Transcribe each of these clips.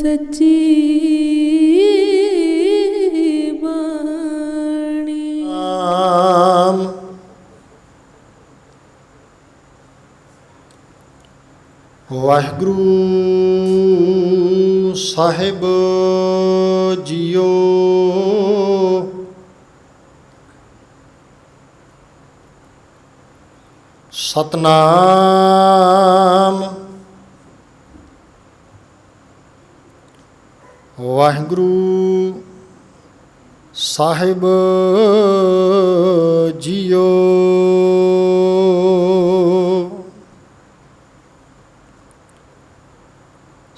सच्ची बाणी। वाहिगुरु साहिब जियो। सतनाम वाहिगुरु साहिब जियो।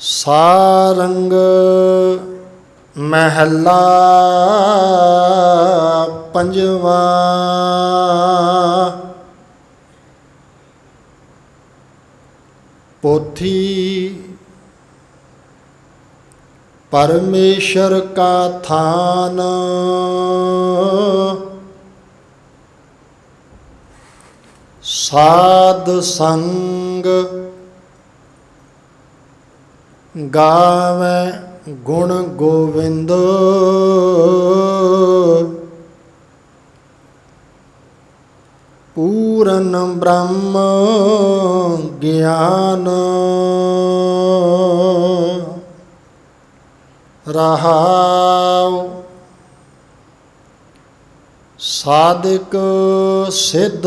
सारंग महला पंजवा। पोथी परमेश्वर का थान, साध संग गावे गुण गोविंद। पूरन ब्रह्म ज्ञान रहाव। साधिक सिद्ध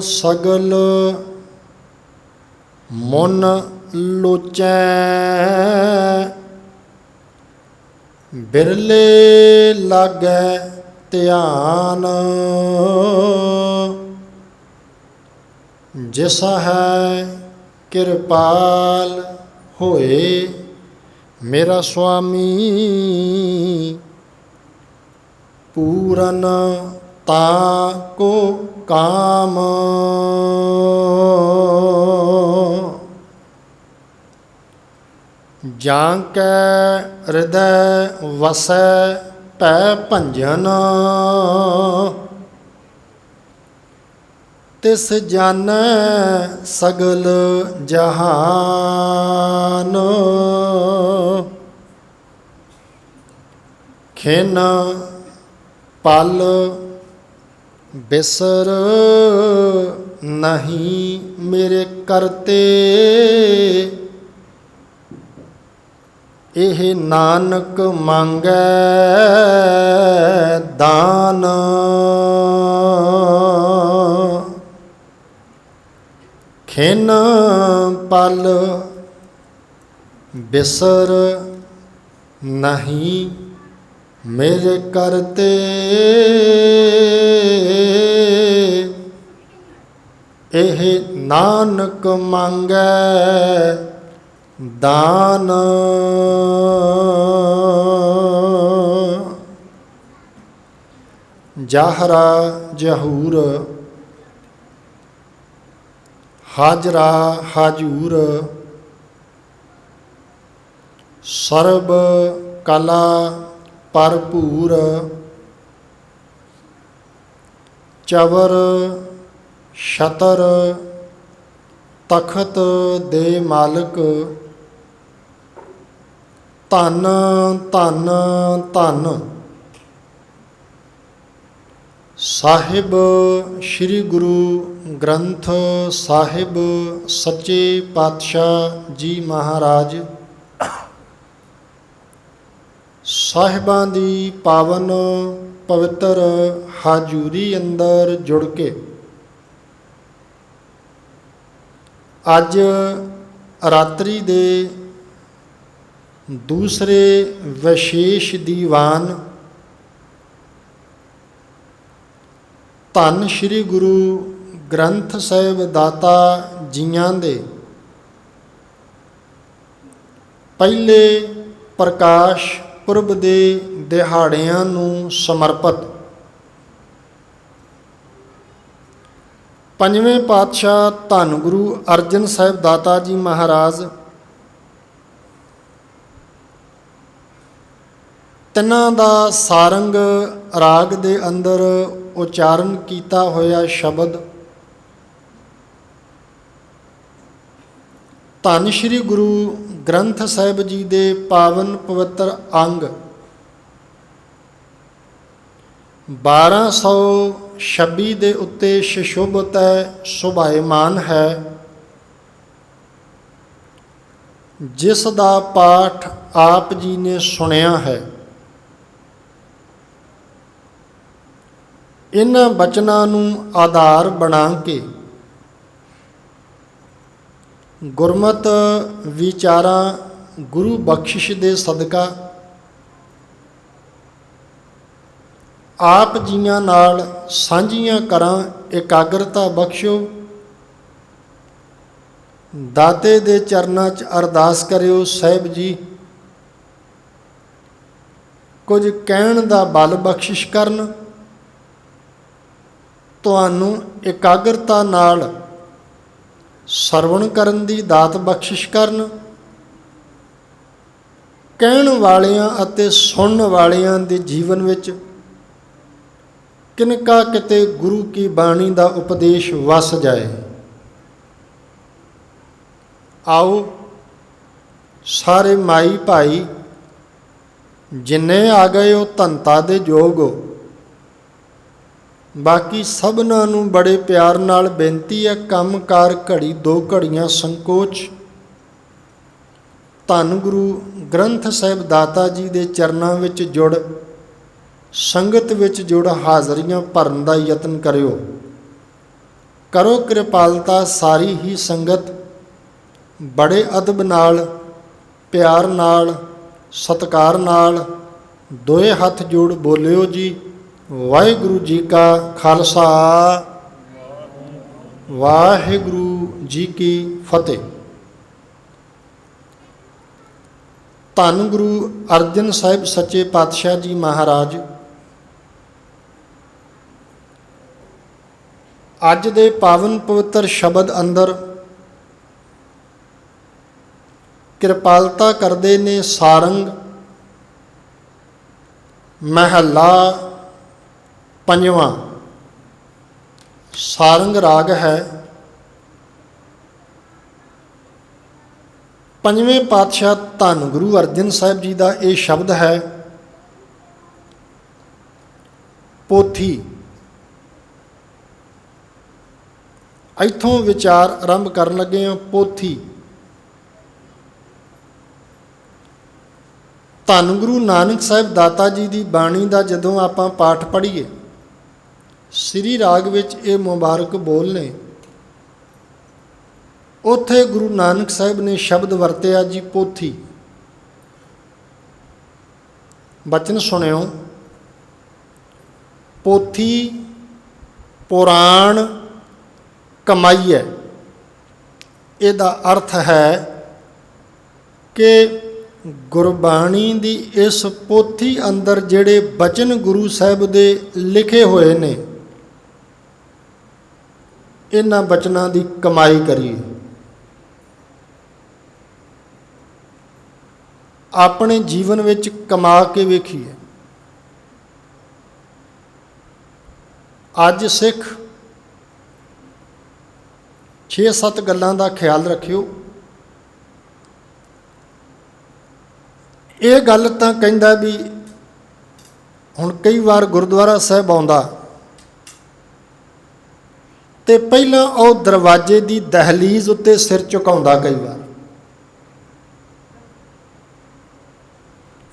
सगल मुन लोचै। बिरले लागै ध्यान, जिस है कृपाल होए मेरा स्वामी। पूरन ताको काम, जांकै हृदय वसै पै भंजन। तिस जानै सगल जहान। खिन पल बिसर नहीं मेरे करते। एह नानक मांगै दान। खिन पल बिसर नहीं मेरे करते। एह नानक मांगै दान। जाहरा जहूर हाजरा हाजूर। सर्ब कला भरपूर। चवर छतर तखत दे मालक। धन धन धन साहिब श्री गुरु ग्रंथ साहिब सच्चे पातशाह जी महाराज। ਸਾਹਿਬਾਂ ਦੀ ਪਾਵਨ ਪਵਿੱਤਰ ਹਾਜ਼ੂਰੀ ਅੰਦਰ ਜੁੜ ਕੇ ਅੱਜ ਰਾਤਰੀ ਦੇ ਦੂਸਰੇ ਵਿਸ਼ੇਸ਼ ਦੀਵਾਨ ਧੰਨ ਸ਼੍ਰੀ ਗੁਰੂ ਗ੍ਰੰਥ ਸਾਹਿਬ ਦਾਤਾ ਜੀਆਂ ਦੇ ਪਹਿਲੇ ਪ੍ਰਕਾਸ਼ ਪੁਰਬ ਦੇ ਦਿਹਾੜਿਆਂ ਨੂੰ ਸਮਰਪਿਤ ਪੰਜਵੇਂ ਪਾਤਸ਼ਾਹ ਧੰਨ ਗੁਰੂ ਅਰਜਨ ਸਾਹਿਬ ਦਾਤਾ ਜੀ ਮਹਾਰਾਜ ਤਿੰਨਾਂ ਦਾ ਸਾਰੰਗ ਰਾਗ ਦੇ ਅੰਦਰ ਉਚਾਰਨ ਕੀਤਾ ਹੋਇਆ ਸ਼ਬਦ ਧੰਨ ਸ਼੍ਰੀ ਗੁਰੂ ਗ੍ਰੰਥ ਸਾਹਿਬ ਜੀ ਦੇ ਪਾਵਨ ਪਵਿੱਤਰ ਅੰਗ 1226 ਦੇ ਉੱਤੇ ਸੁਸ਼ੋਭਿਤ ਹੈ, ਸ਼ੋਭਾਇਮਾਨ ਹੈ, ਜਿਸ ਦਾ ਪਾਠ ਆਪ ਜੀ ਨੇ ਸੁਣਿਆ ਹੈ। ਇਹਨਾਂ ਬਚਨਾਂ ਨੂੰ ਆਧਾਰ ਬਣਾ ਕੇ ਗੁਰਮਤ ਵਿਚਾਰਾਂ ਗੁਰੂ ਬਖਸ਼ਿਸ਼ ਦੇ ਸਦਕਾ ਆਪ ਜੀਆਂ ਨਾਲ ਸਾਂਝੀਆਂ ਕਰਾਂ। ਇਕਾਗਰਤਾ ਬਖਸ਼ੋ। ਦਾਤੇ ਦੇ ਚਰਨਾਂ 'ਚ ਅਰਦਾਸ ਕਰਿਓ, ਸਾਹਿਬ ਜੀ ਕੁਝ ਕਹਿਣ ਦਾ ਬਲ ਬਖਸ਼ਿਸ਼ ਕਰਨ, ਤੁਹਾਨੂੰ ਇਕਾਗਰਤਾ ਨਾਲ ਸਰਵਣ ਕਰਨ ਦੀ ਦਾਤ ਬਖਸ਼ਿਸ਼ ਕਰਨ। ਕਹਿਣ ਵਾਲਿਆਂ ਅਤੇ ਸੁਣਨ ਵਾਲਿਆਂ ਦੇ ਜੀਵਨ ਵਿੱਚ ਕਿਨਕਾ ਕਿਤੇ ਗੁਰੂ ਕੀ ਬਾਣੀ ਦਾ ਉਪਦੇਸ਼ ਵਸ ਜਾਏ। ਆਓ ਸਾਰੇ ਮਾਈ ਭਾਈ ਜਿੰਨੇ ਆ ਗਏ ਹੋ ਧੰਤਾ ਦੇ ਯੋਗ ਹੋ। ਬਾਕੀ ਸਭਨਾਂ ਨੂੰ ਬੜੇ ਪਿਆਰ ਨਾਲ ਬੇਨਤੀ ਹੈ, ਕੰਮ ਕਾਰ ਘੜੀ 2 ਘੜੀਆਂ ਸੰਕੋਚ ਧੰਨ ਗੁਰੂ ਗ੍ਰੰਥ ਸਾਹਿਬ ਦਾਤਾ ਜੀ ਦੇ ਚਰਨਾਂ ਵਿੱਚ ਜੁੜ, ਸੰਗਤ ਵਿੱਚ ਜੁੜ ਹਾਜ਼ਰੀਆਂ ਭਰਨ ਦਾ ਯਤਨ ਕਰਿਓ। ਕਰੋ ਕਿਰਪਾਲਤਾ ਸਾਰੀ ਹੀ ਸੰਗਤ ਬੜੇ ਅਦਬ ਨਾਲ, ਪਿਆਰ ਨਾਲ, ਸਤਿਕਾਰ ਨਾਲ ਦੋਏ ਹੱਥ ਜੋੜ ਬੋਲਿਓ ਜੀ, ਵਾਹਿਗੁਰੂ ਜੀ ਕਾ ਖਾਲਸਾ, ਵਾਹਿਗੁਰੂ ਜੀ ਕੀ ਫਤਿਹ। ਧੰਨ ਗੁਰੂ ਅਰਜਨ ਸਾਹਿਬ ਸੱਚੇ ਪਾਤਸ਼ਾਹ ਜੀ ਮਹਾਰਾਜ ਅੱਜ ਦੇ ਪਾਵਨ ਪਵਿੱਤਰ ਸ਼ਬਦ ਅੰਦਰ ਕਿਰਪਾਲਤਾ ਕਰਦੇ ਨੇ। ਸਾਰੰਗ ਮਹੱਲਾ 5ਵਾਂ ਸਾਰੰਗ ਰਾਗ ਹੈ। 5ਵੇਂ ਪਾਤਸ਼ਾਹ ਧੰਨ ਗੁਰੂ ਅਰਜਨ ਸਾਹਿਬ ਜੀ ਦਾ ਇਹ ਸ਼ਬਦ ਹੈ, ਪੋਥੀ। ਇੱਥੋਂ ਵਿਚਾਰ ਆਰੰਭ ਕਰਨ ਲੱਗੇ ਹਾਂ। ਪੋਥੀ ਧੰਨ ਗੁਰੂ ਨਾਨਕ ਸਾਹਿਬ ਦਾਤਾ ਜੀ ਦੀ ਬਾਣੀ ਦਾ ਜਦੋਂ ਆਪਾਂ ਪਾਠ ਪੜ੍ਹੀਏ, ਸ੍ਰੀ ਰਾਗ ਵਿੱਚ ਇਹ ਮੁਬਾਰਕ ਬੋਲ ਨੇ, ਉੱਥੇ ਗੁਰੂ ਨਾਨਕ ਸਾਹਿਬ ਨੇ ਸ਼ਬਦ ਵਰਤਿਆ ਜੀ, ਪੋਥੀ। ਬਚਨ ਸੁਣਿਓ, ਪੋਥੀ ਪੁਰਾਣ ਕਮਾਈਐ। ਇਹਦਾ ਅਰਥ ਹੈ ਕਿ ਗੁਰਬਾਣੀ ਦੀ ਇਸ ਪੋਥੀ ਅੰਦਰ ਜਿਹੜੇ ਬਚਨ ਗੁਰੂ ਸਾਹਿਬ ਦੇ ਲਿਖੇ ਹੋਏ ਨੇ, ਇਹਨਾਂ ਬਚਨਾਂ ਦੀ ਕਮਾਈ ਕਰੀਏ, ਆਪਣੇ ਜੀਵਨ ਵਿੱਚ ਕਮਾ ਕੇ ਵੇਖੀਏ। ਅੱਜ ਸਿੱਖ 6-7 ਗੱਲਾਂ ਦਾ ਖਿਆਲ ਰੱਖਿਓ। ਇਹ ਗੱਲ ਤਾਂ ਕਹਿੰਦਾ ਵੀ ਹੁਣ ਕਈ ਵਾਰ ਗੁਰਦੁਆਰਾ ਸਾਹਿਬ ਆਉਂਦਾ ਤੇ ਪਹਿਲਾਂ ਉਹ ਦਰਵਾਜ਼ੇ ਦੀ ਦਹਲੀਜ਼ ਉੱਤੇ ਸਿਰ ਝੁਕਾਉਂਦਾ, ਕਈ ਵਾਰ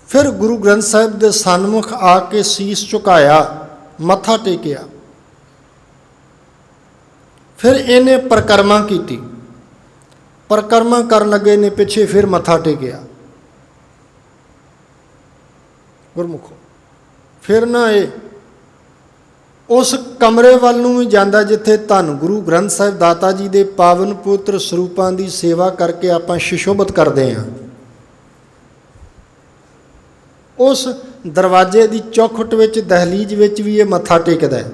ਫਿਰ ਗੁਰੂ ਗ੍ਰੰਥ ਸਾਹਿਬ ਦੇ ਸਨਮੁਖ ਆ ਕੇ ਸੀਸ ਝੁਕਾਇਆ, ਮੱਥਾ ਟੇਕਿਆ। ਫਿਰ ਇਹਨੇ ਪਰਿਕਰਮਾ ਕੀਤੀ, ਪਰਿਕਰਮਾ ਕਰਨ ਲੱਗੇ ਨੇ ਪਿੱਛੇ ਫਿਰ ਮੱਥਾ ਟੇਕਿਆ ਗੁਰਮੁਖੋ। ਫਿਰ ਨਾ ਇਹ ਉਸ ਕਮਰੇ ਵੱਲ ਨੂੰ ਵੀ ਜਾਂਦਾ ਜਿੱਥੇ ਧੰਨ ਗੁਰੂ ਗ੍ਰੰਥ ਸਾਹਿਬ ਦਾਤਾ ਜੀ ਦੇ ਪਾਵਨ ਪਵਿੱਤਰ ਸਰੂਪਾਂ ਦੀ ਸੇਵਾ ਕਰਕੇ ਆਪਾਂ ਸੁਸ਼ੋਭਿਤ ਕਰਦੇ ਹਾਂ। ਉਸ ਦਰਵਾਜ਼ੇ ਦੀ ਚੌਖਟ ਵਿੱਚ, ਦਹਲੀਜ਼ ਵਿੱਚ ਵੀ ਇਹ ਮੱਥਾ ਟੇਕਦਾ ਹੈ।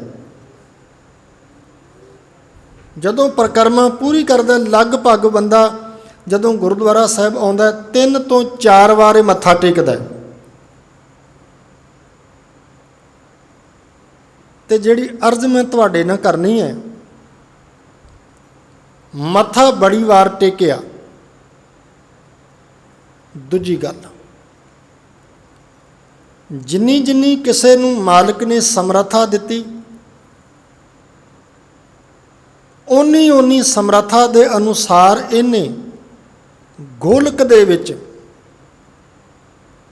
ਜਦੋਂ ਪਰਿਕਰਮਾ ਪੂਰੀ ਕਰਦਾ, ਲਗਭਗ ਬੰਦਾ ਜਦੋਂ ਗੁਰਦੁਆਰਾ ਸਾਹਿਬ ਆਉਂਦਾ 3 ਤੋਂ 4 ਵਾਰ ਇਹ ਮੱਥਾ ਟੇਕਦਾ। ਤੇ ਜਿਹੜੀ ਅਰਜ਼ ਮੈਂ ਤੁਹਾਡੇ ਨਾਲ ਕਰਨੀ ਹੈ, ਮੱਥਾ ਬੜੀ ਵਾਰ ਟੇਕਿਆ, दूजी गल, जिन्नी जिन्नी किसी नूं मालिक ने समर्था दिती, उन्नी उन्नी समर्था दे अनुसार इन्हें गोलक दे विच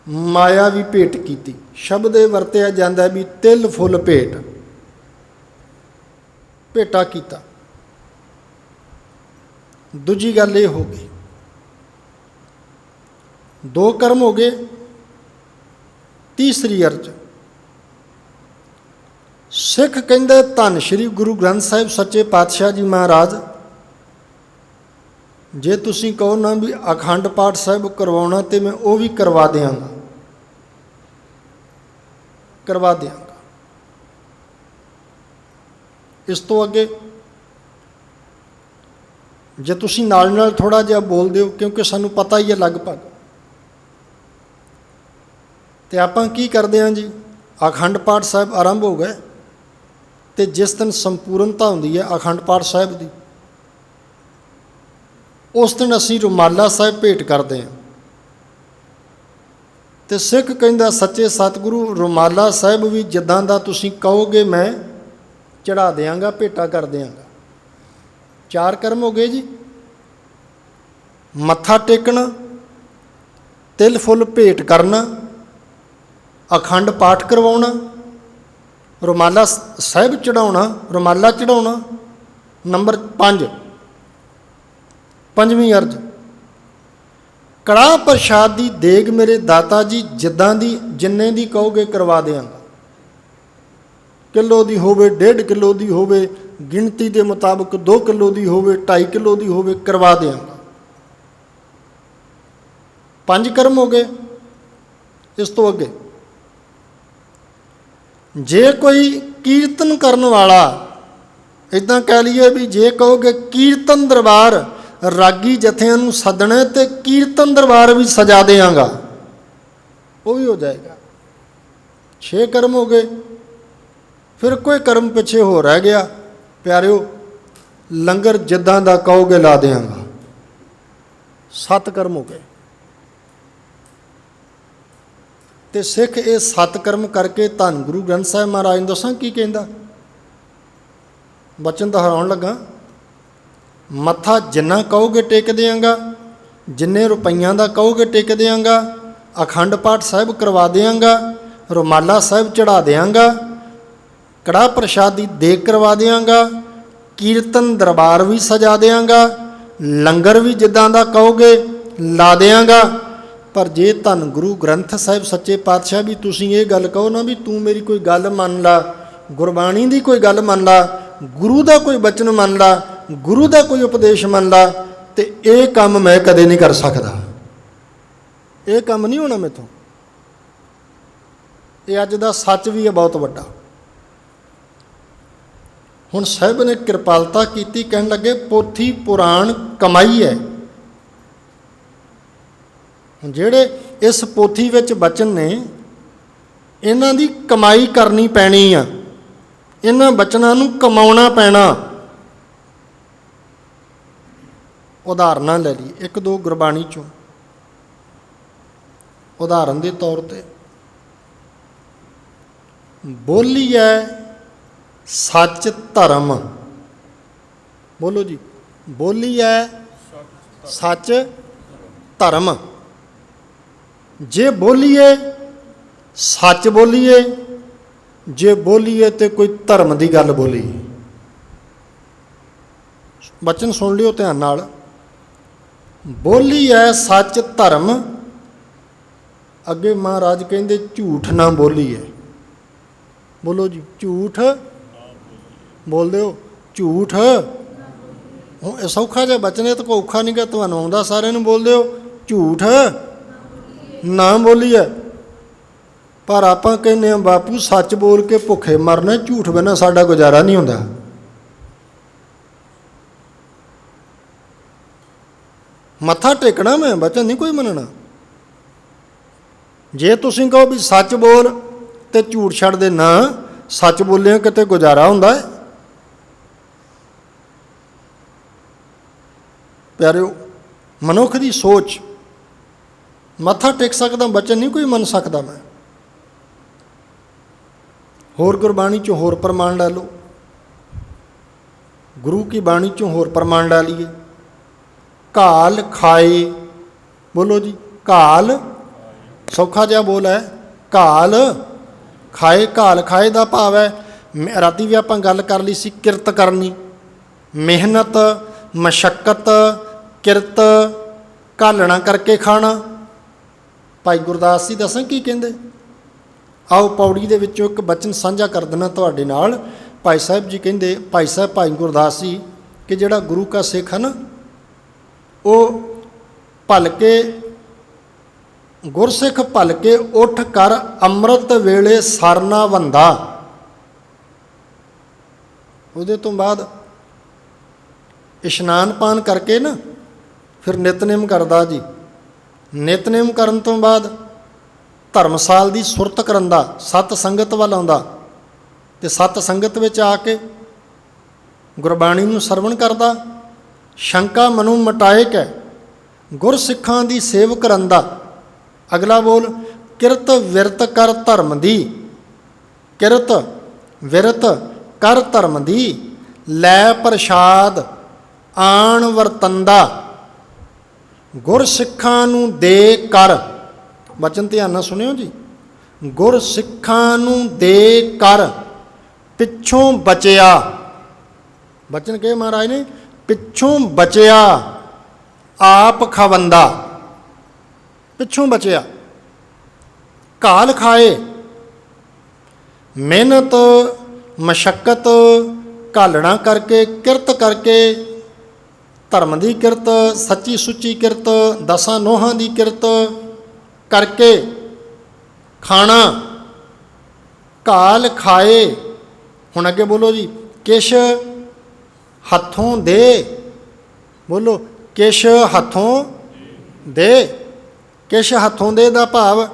माया भी भेट की। शब्द ये वरतिया जाता है भी तिल फुल भेट, भेटा कीता। दूजी गल ये हो गई, दो कर्म हो गए। तीसरी अर्ज, सिख कहंदे धन श्री गुरु ग्रंथ साहिब सच्चे पातशाह जी महाराज, जे तुसीं कहो ना भी अखंड पाठ साहिब करवाउणा ते मैं वो भी करवा देंगा, करवा देंगा। इस तो अगे जे तुसीं नाल नाल थोड़ा जिहा बोल दिओ, क्योंकि सानूं पता ही है लगभग। तो आपां की करदे हां जी, अखंड पाठ साहिब आरंभ हो गए, तो जिस दिन संपूर्णता होंदी है अखंड पाठ साहिब की, उस दिन असीं रुमाला साहिब भेंट करते हैं। तो सिख कहंदा सच्चे सतगुरु रुमाला साहिब भी जिद्दां दा तुसीं कहोगे मैं चढ़ा देंगा, भेटा कर देंगा। चार कर्म हो गए जी, मत्था टेकना, तिल फुल भेंट करना, अखंड पाठ करवाउणा, रुमाला साहिब चढ़ाउणा, रुमाला चढ़ाउणा। नंबर 5, पंजवीं अर्ज, कड़ाह प्रशाद दी देग मेरे दाता जी जिद्दां दी जिन्ने दी कहोगे करवा देंगा। किलो दी होवे, 1.5 किलो दी होवे, गिणती के मुताबिक 2 किलो दी होवे, 2.5 किलो दी होवे, करवा देंगा। 5 कर्म हो गए। इस तो अगे जे कोई कीर्तन करन वाला, इदां कह लीए भी जे कहोगे कीर्तन दरबार रागी जथियां नूं सदना ते कीर्तन दरबार भी सजा देंगा, वो भी हो जाएगा। 6 कर्म हो गए। फिर कोई कर्म पिछे हो रह गया प्यारिओ, लंगर जिद्दां दा कहोगे ला देंगा। 7 कर्म हो गए। तो सिख ये 7 कर्म करके धन गुरु ग्रंथ साहिब महाराज दसां की कहंदा, बचन दोहराउण लगा। मत्था जिन्ना कहोगे टेक देंगा, जिन्ने रुपइयां दा कहोगे टेक देंगा, अखंड पाठ साहिब करवा देंगा, रुमाला साहिब चढ़ा देंगा, कड़ाह प्रसाद दी देग करवा देंगा, कीर्तन दरबार भी सजा देंगा, लंगर भी जिद्दां दा कहोगे ला देंगा। पर जे धन गुरु ग्रंथ साहिब सच्चे पातशाह भी तुसीं ये गल कहो ना भी तू मेरी कोई गल मन ला, गुरबाणी दी कोई गल मन ला, गुरु दा कोई बचन मन ला, गुरु दा कोई उपदेश मन ला, तो ये काम मैं कदे नहीं कर सकदा, ये काम नहीं होना मेथों। ये अज दा सच भी है बहुत वड्डा। हुण साहिब ने कृपालता की, कहन लगे पोथी पुराण कमाई है। ਜਿਹੜੇ इस पोथी विच बचन ने इन्हां दी कमाई करनी पैनी आ, इन्हां बचनां नूं कमाउणा पैना। उदाहरण ले ली, 1-2 गुरबाणी चों उदाहरण के तौर पर, बोलीए सच धर्म, बोलो जी, बोलीए सच धर्म। जे बोलीए सच बोलीए, जे बोलीए तो कोई धर्म की गल बोलीए। बचन सुन लियो ध्यान नाल, बोलीए सच धर्म। अगे महाराज कहते झूठ ना बोलीए। बोलो जी, झूठ बोल दो, झूठ। हुण सौखा जिहा बचन है तो कोई औखा नहीं गा, तुहानूं आउंदा सारिआं नूं बोल दो, झूठ ना बोलीए। पर आपां कहने बापू सच बोल के भुखे मरना, झूठ बिना साडा गुजारा नहीं हुंदा। मत्था टेकना मैं, वचन नहीं कोई मनना। जे तुसीं कहो भी सच बोल तो झूठ छड्ड दे, ना सच बोलिया किते गुजारा हुंदा है। प्यारिओ, मनुख की सोच ਮੱਥਾ ਟੇਕ ਸਕਦਾ, ਬਚਨ ਨਹੀਂ ਕੋਈ ਮੰਨ ਸਕਦਾ ਮੈਂ। ਹੋਰ ਗੁਰਬਾਣੀ 'ਚੋਂ ਹੋਰ ਪ੍ਰਮਾਣ ਲੈ ਲਓ, ਗੁਰੂ ਕੀ ਬਾਣੀ 'ਚੋਂ ਹੋਰ ਪ੍ਰਮਾਣ ਲੈ ਲਈਏ। ਘਾਲ ਖਾਏ, ਬੋਲੋ ਜੀ, ਘਾਲ ਸੌਖਾ ਜਿਹਾ ਬੋਲ ਹੈ, ਘਾਲ ਖਾਏ। ਘਾਲ ਖਾਏ ਦਾ ਭਾਵ ਹੈ, ਰਾਤੀ ਵੀ ਆਪਾਂ ਗੱਲ ਕਰ ਲਈ ਸੀ, ਕਿਰਤ ਕਰਨੀ, ਮਿਹਨਤ, ਮਸ਼ੱਕਤ, ਕਿਰਤ, ਘਾਲਣਾ ਕਰਕੇ ਖਾਣਾ। ਭਾਈ ਗੁਰਦਾਸ ਜੀ ਦੱਸਾਂ ਕੀ ਕਹਿੰਦੇ? ਆਓ ਪੌੜੀ ਦੇ ਵਿੱਚੋਂ ਇੱਕ ਬਚਨ ਸਾਂਝਾ ਕਰ ਦੇਣਾ ਤੁਹਾਡੇ ਨਾਲ। ਭਾਈ ਸਾਹਿਬ ਜੀ ਕਹਿੰਦੇ, ਭਾਈ ਸਾਹਿਬ ਭਾਈ ਗੁਰਦਾਸ ਜੀ, ਕਿ ਜਿਹੜਾ ਗੁਰੂ ਕਾ ਸਿੱਖ ਹੈ ਨਾ, ਉਹ ਭਲਕੇ ਗੁਰਸਿੱਖ ਭਲਕੇ ਉੱਠ ਕਰ ਅੰਮ੍ਰਿਤ ਵੇਲੇ ਸਰਨਾ ਬੰਦਾ। ਉਹਦੇ ਤੋਂ ਬਾਅਦ ਇਸ਼ਨਾਨ ਪਾਨ ਕਰਕੇ ਨਾ ਫਿਰ ਨਿਤਨੇਮ ਕਰਦਾ ਜੀ। ਨਿਤਨੇਮ ਕਰਨ ਤੋਂ ਬਾਅਦ ਧਰਮਸਾਲ ਦੀ ਸੁਰਤ ਕਰਨ ਦਾ, ਸਤ ਸੰਗਤ ਵੱਲ ਆਉਂਦਾ, ਅਤੇ ਸਤ ਸੰਗਤ ਵਿੱਚ ਆ ਕੇ ਗੁਰਬਾਣੀ ਨੂੰ ਸਰਵਣ ਕਰਦਾ। ਸ਼ੰਕਾ ਮਨੋਂ ਮਟਾਏ ਕੈ ਗੁਰਸਿੱਖਾਂ ਦੀ ਸੇਵ ਕਰਨ ਦਾ। ਅਗਲਾ ਬੋਲ, ਕਿਰਤ ਵਿਰਤ ਕਰ ਧਰਮ ਦੀ, ਕਿਰਤ ਵਿਰਤ ਕਰ ਧਰਮ ਦੀ, ਲੈ ਪ੍ਰਸ਼ਾਦ ਆਣ ਵਰਤੰਦਾ। ਗੁਰਸਿੱਖਾਂ ਨੂੰ ਦੇ ਕਰ, ਬਚਨ ਧਿਆਨ ਨਾਲ ਸੁਣਿਓ ਜੀ, ਗੁਰਸਿੱਖਾਂ ਨੂੰ ਦੇ ਕਰ ਪਿੱਛੋਂ ਬਚਿਆ। ਬਚਨ ਕਹੇ ਮਹਾਰਾਜ ਨੇ, ਪਿੱਛੋਂ ਬਚਿਆ ਆਪ ਖਵੰਦਾ, ਪਿੱਛੋਂ ਬਚਿਆ। ਘਾਲ ਖਾਏ, ਮਿਹਨਤ ਮਸ਼ੱਕਤ ਘਾਲਣਾ ਕਰਕੇ, ਕਿਰਤ ਕਰਕੇ, ਧਰਮ ਦੀ ਕਿਰਤ, ਸੱਚੀ ਸੁੱਚੀ ਕਿਰਤ, ਦਸਾਂ ਨੋਹਾਂ ਦੀ ਕਿਰਤ ਕਰਕੇ ਖਾਣਾ। ਘਾਲ ਖਾਏ, ਹੁਣ ਅੱਗੇ ਬੋਲੋ ਜੀ, ਕਿਛ ਹੱਥੋਂ ਦੇ, ਬੋਲੋ, ਕਿਛ ਹੱਥੋਂ ਦੇ। ਕਿਛ ਹੱਥੋਂ ਦੇ ਦਾ ਭਾਵ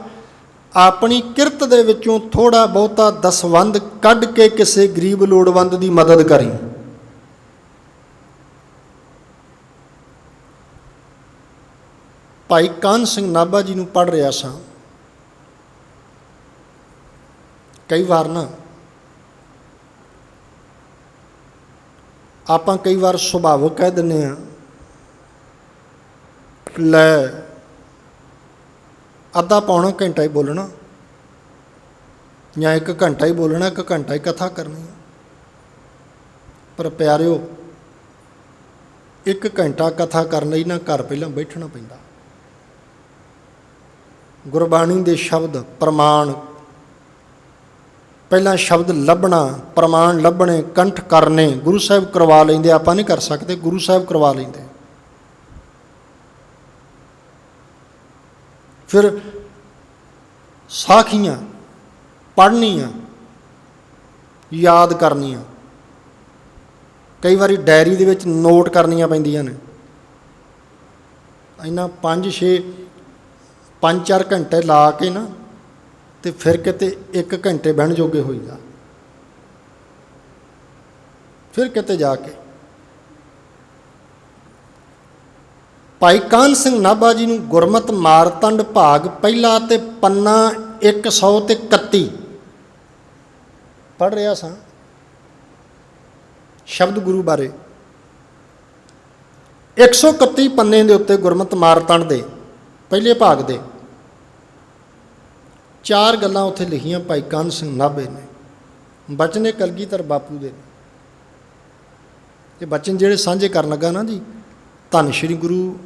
ਆਪਣੀ ਕਿਰਤ ਦੇ ਵਿੱਚੋਂ ਥੋੜ੍ਹਾ ਬਹੁਤਾ ਦਸਵੰਧ ਕੱਢ ਕੇ ਕਿਸੇ ਗਰੀਬ ਲੋੜਵੰਦ ਦੀ ਮਦਦ ਕਰੀ। ਭਾਈ ਕਾਨ੍ਹ ਸਿੰਘ ਨਾਭਾ ਜੀ ਨੂੰ ਪੜ੍ਹ ਰਿਹਾ ਸਾਂ। ਕਈ ਵਾਰ ਨਾ ਆਪਾਂ ਕਈ ਵਾਰ ਸੁਭਾਵਿਕ ਕਹਿ ਦਿੰਦੇ ਹਾਂ, ਲੈ ਅੱਧਾ ਪੌਣਾ ਘੰਟਾ ਹੀ ਬੋਲਣਾ, ਜਾਂ 1 ਘੰਟਾ ਹੀ ਬੋਲਣਾ, 1 ਘੰਟਾ ਹੀ ਕਥਾ ਕਰਨੀ। ਪਰ ਪਿਆਰਿਓ, 1 ਘੰਟਾ ਕਥਾ ਕਰਨ ਲਈ ਨਾ ਘਰ ਪਹਿਲਾਂ ਬੈਠਣਾ ਪੈਂਦਾ। ਗੁਰਬਾਣੀ ਦੇ ਸ਼ਬਦ ਪ੍ਰਮਾਣ, ਪਹਿਲਾਂ ਸ਼ਬਦ ਲੱਭਣਾ, ਪ੍ਰਮਾਣ ਲੱਭਣੇ, ਕੰਠ ਕਰਨੇ, ਗੁਰੂ ਸਾਹਿਬ ਕਰਵਾ ਲੈਂਦੇ। ਆਪਾਂ ਨਹੀਂ ਕਰ ਸਕਦੇ, ਗੁਰੂ ਸਾਹਿਬ ਕਰਵਾ ਲੈਂਦੇ। ਫਿਰ ਸਾਖੀਆਂ ਪੜ੍ਹਨੀਆਂ, ਯਾਦ ਕਰਨੀਆਂ, ਕਈ ਵਾਰੀ ਡਾਇਰੀ ਦੇ ਵਿੱਚ ਨੋਟ ਕਰਨੀਆਂ ਪੈਂਦੀਆਂ ਨੇ। ਇਹਨਾਂ 5-4 ਘੰਟੇ ਲਾ ਕੇ ਨਾ, ਅਤੇ ਫਿਰ ਕਿਤੇ 1 ਘੰਟੇ ਬਹਿਣ ਜੋਗੇ ਹੋਈਦਾ। ਫਿਰ ਕਿਤੇ ਜਾ ਕੇ ਭਾਈ ਕਾਨ੍ਹ ਸਿੰਘ ਨਾਭਾ ਜੀ ਨੂੰ ਗੁਰਮਤਿ ਮਾਰਤੰਡ ਭਾਗ ਪਹਿਲਾ ਅਤੇ ਪੰਨਾ 131 ਪੜ੍ਹ ਰਿਹਾ ਸਾਂ। ਸ਼ਬਦ ਗੁਰੂ ਬਾਰੇ 131 ਪੰਨੇ ਦੇ ਉੱਤੇ ਗੁਰਮਤਿ ਮਾਰਤੰਡ ਦੇ ਪਹਿਲੇ ਭਾਗ ਦੇ 4 ਗੱਲਾਂ ਉੱਥੇ ਲਿਖੀਆਂ ਭਾਈ ਕਾਨ੍ਹ ਸਿੰਘ ਨਾਭੇ ਨੇ। ਬਚਨ ਕਲਗੀਧਰ ਬਾਪੂ ਦੇ। ਇਹ ਬਚਨ ਜਿਹੜੇ ਸਾਂਝੇ ਕਰਨ ਲੱਗਾ ਨਾ ਜੀ, ਧੰਨ ਸ਼੍ਰੀ ਗੁਰੂ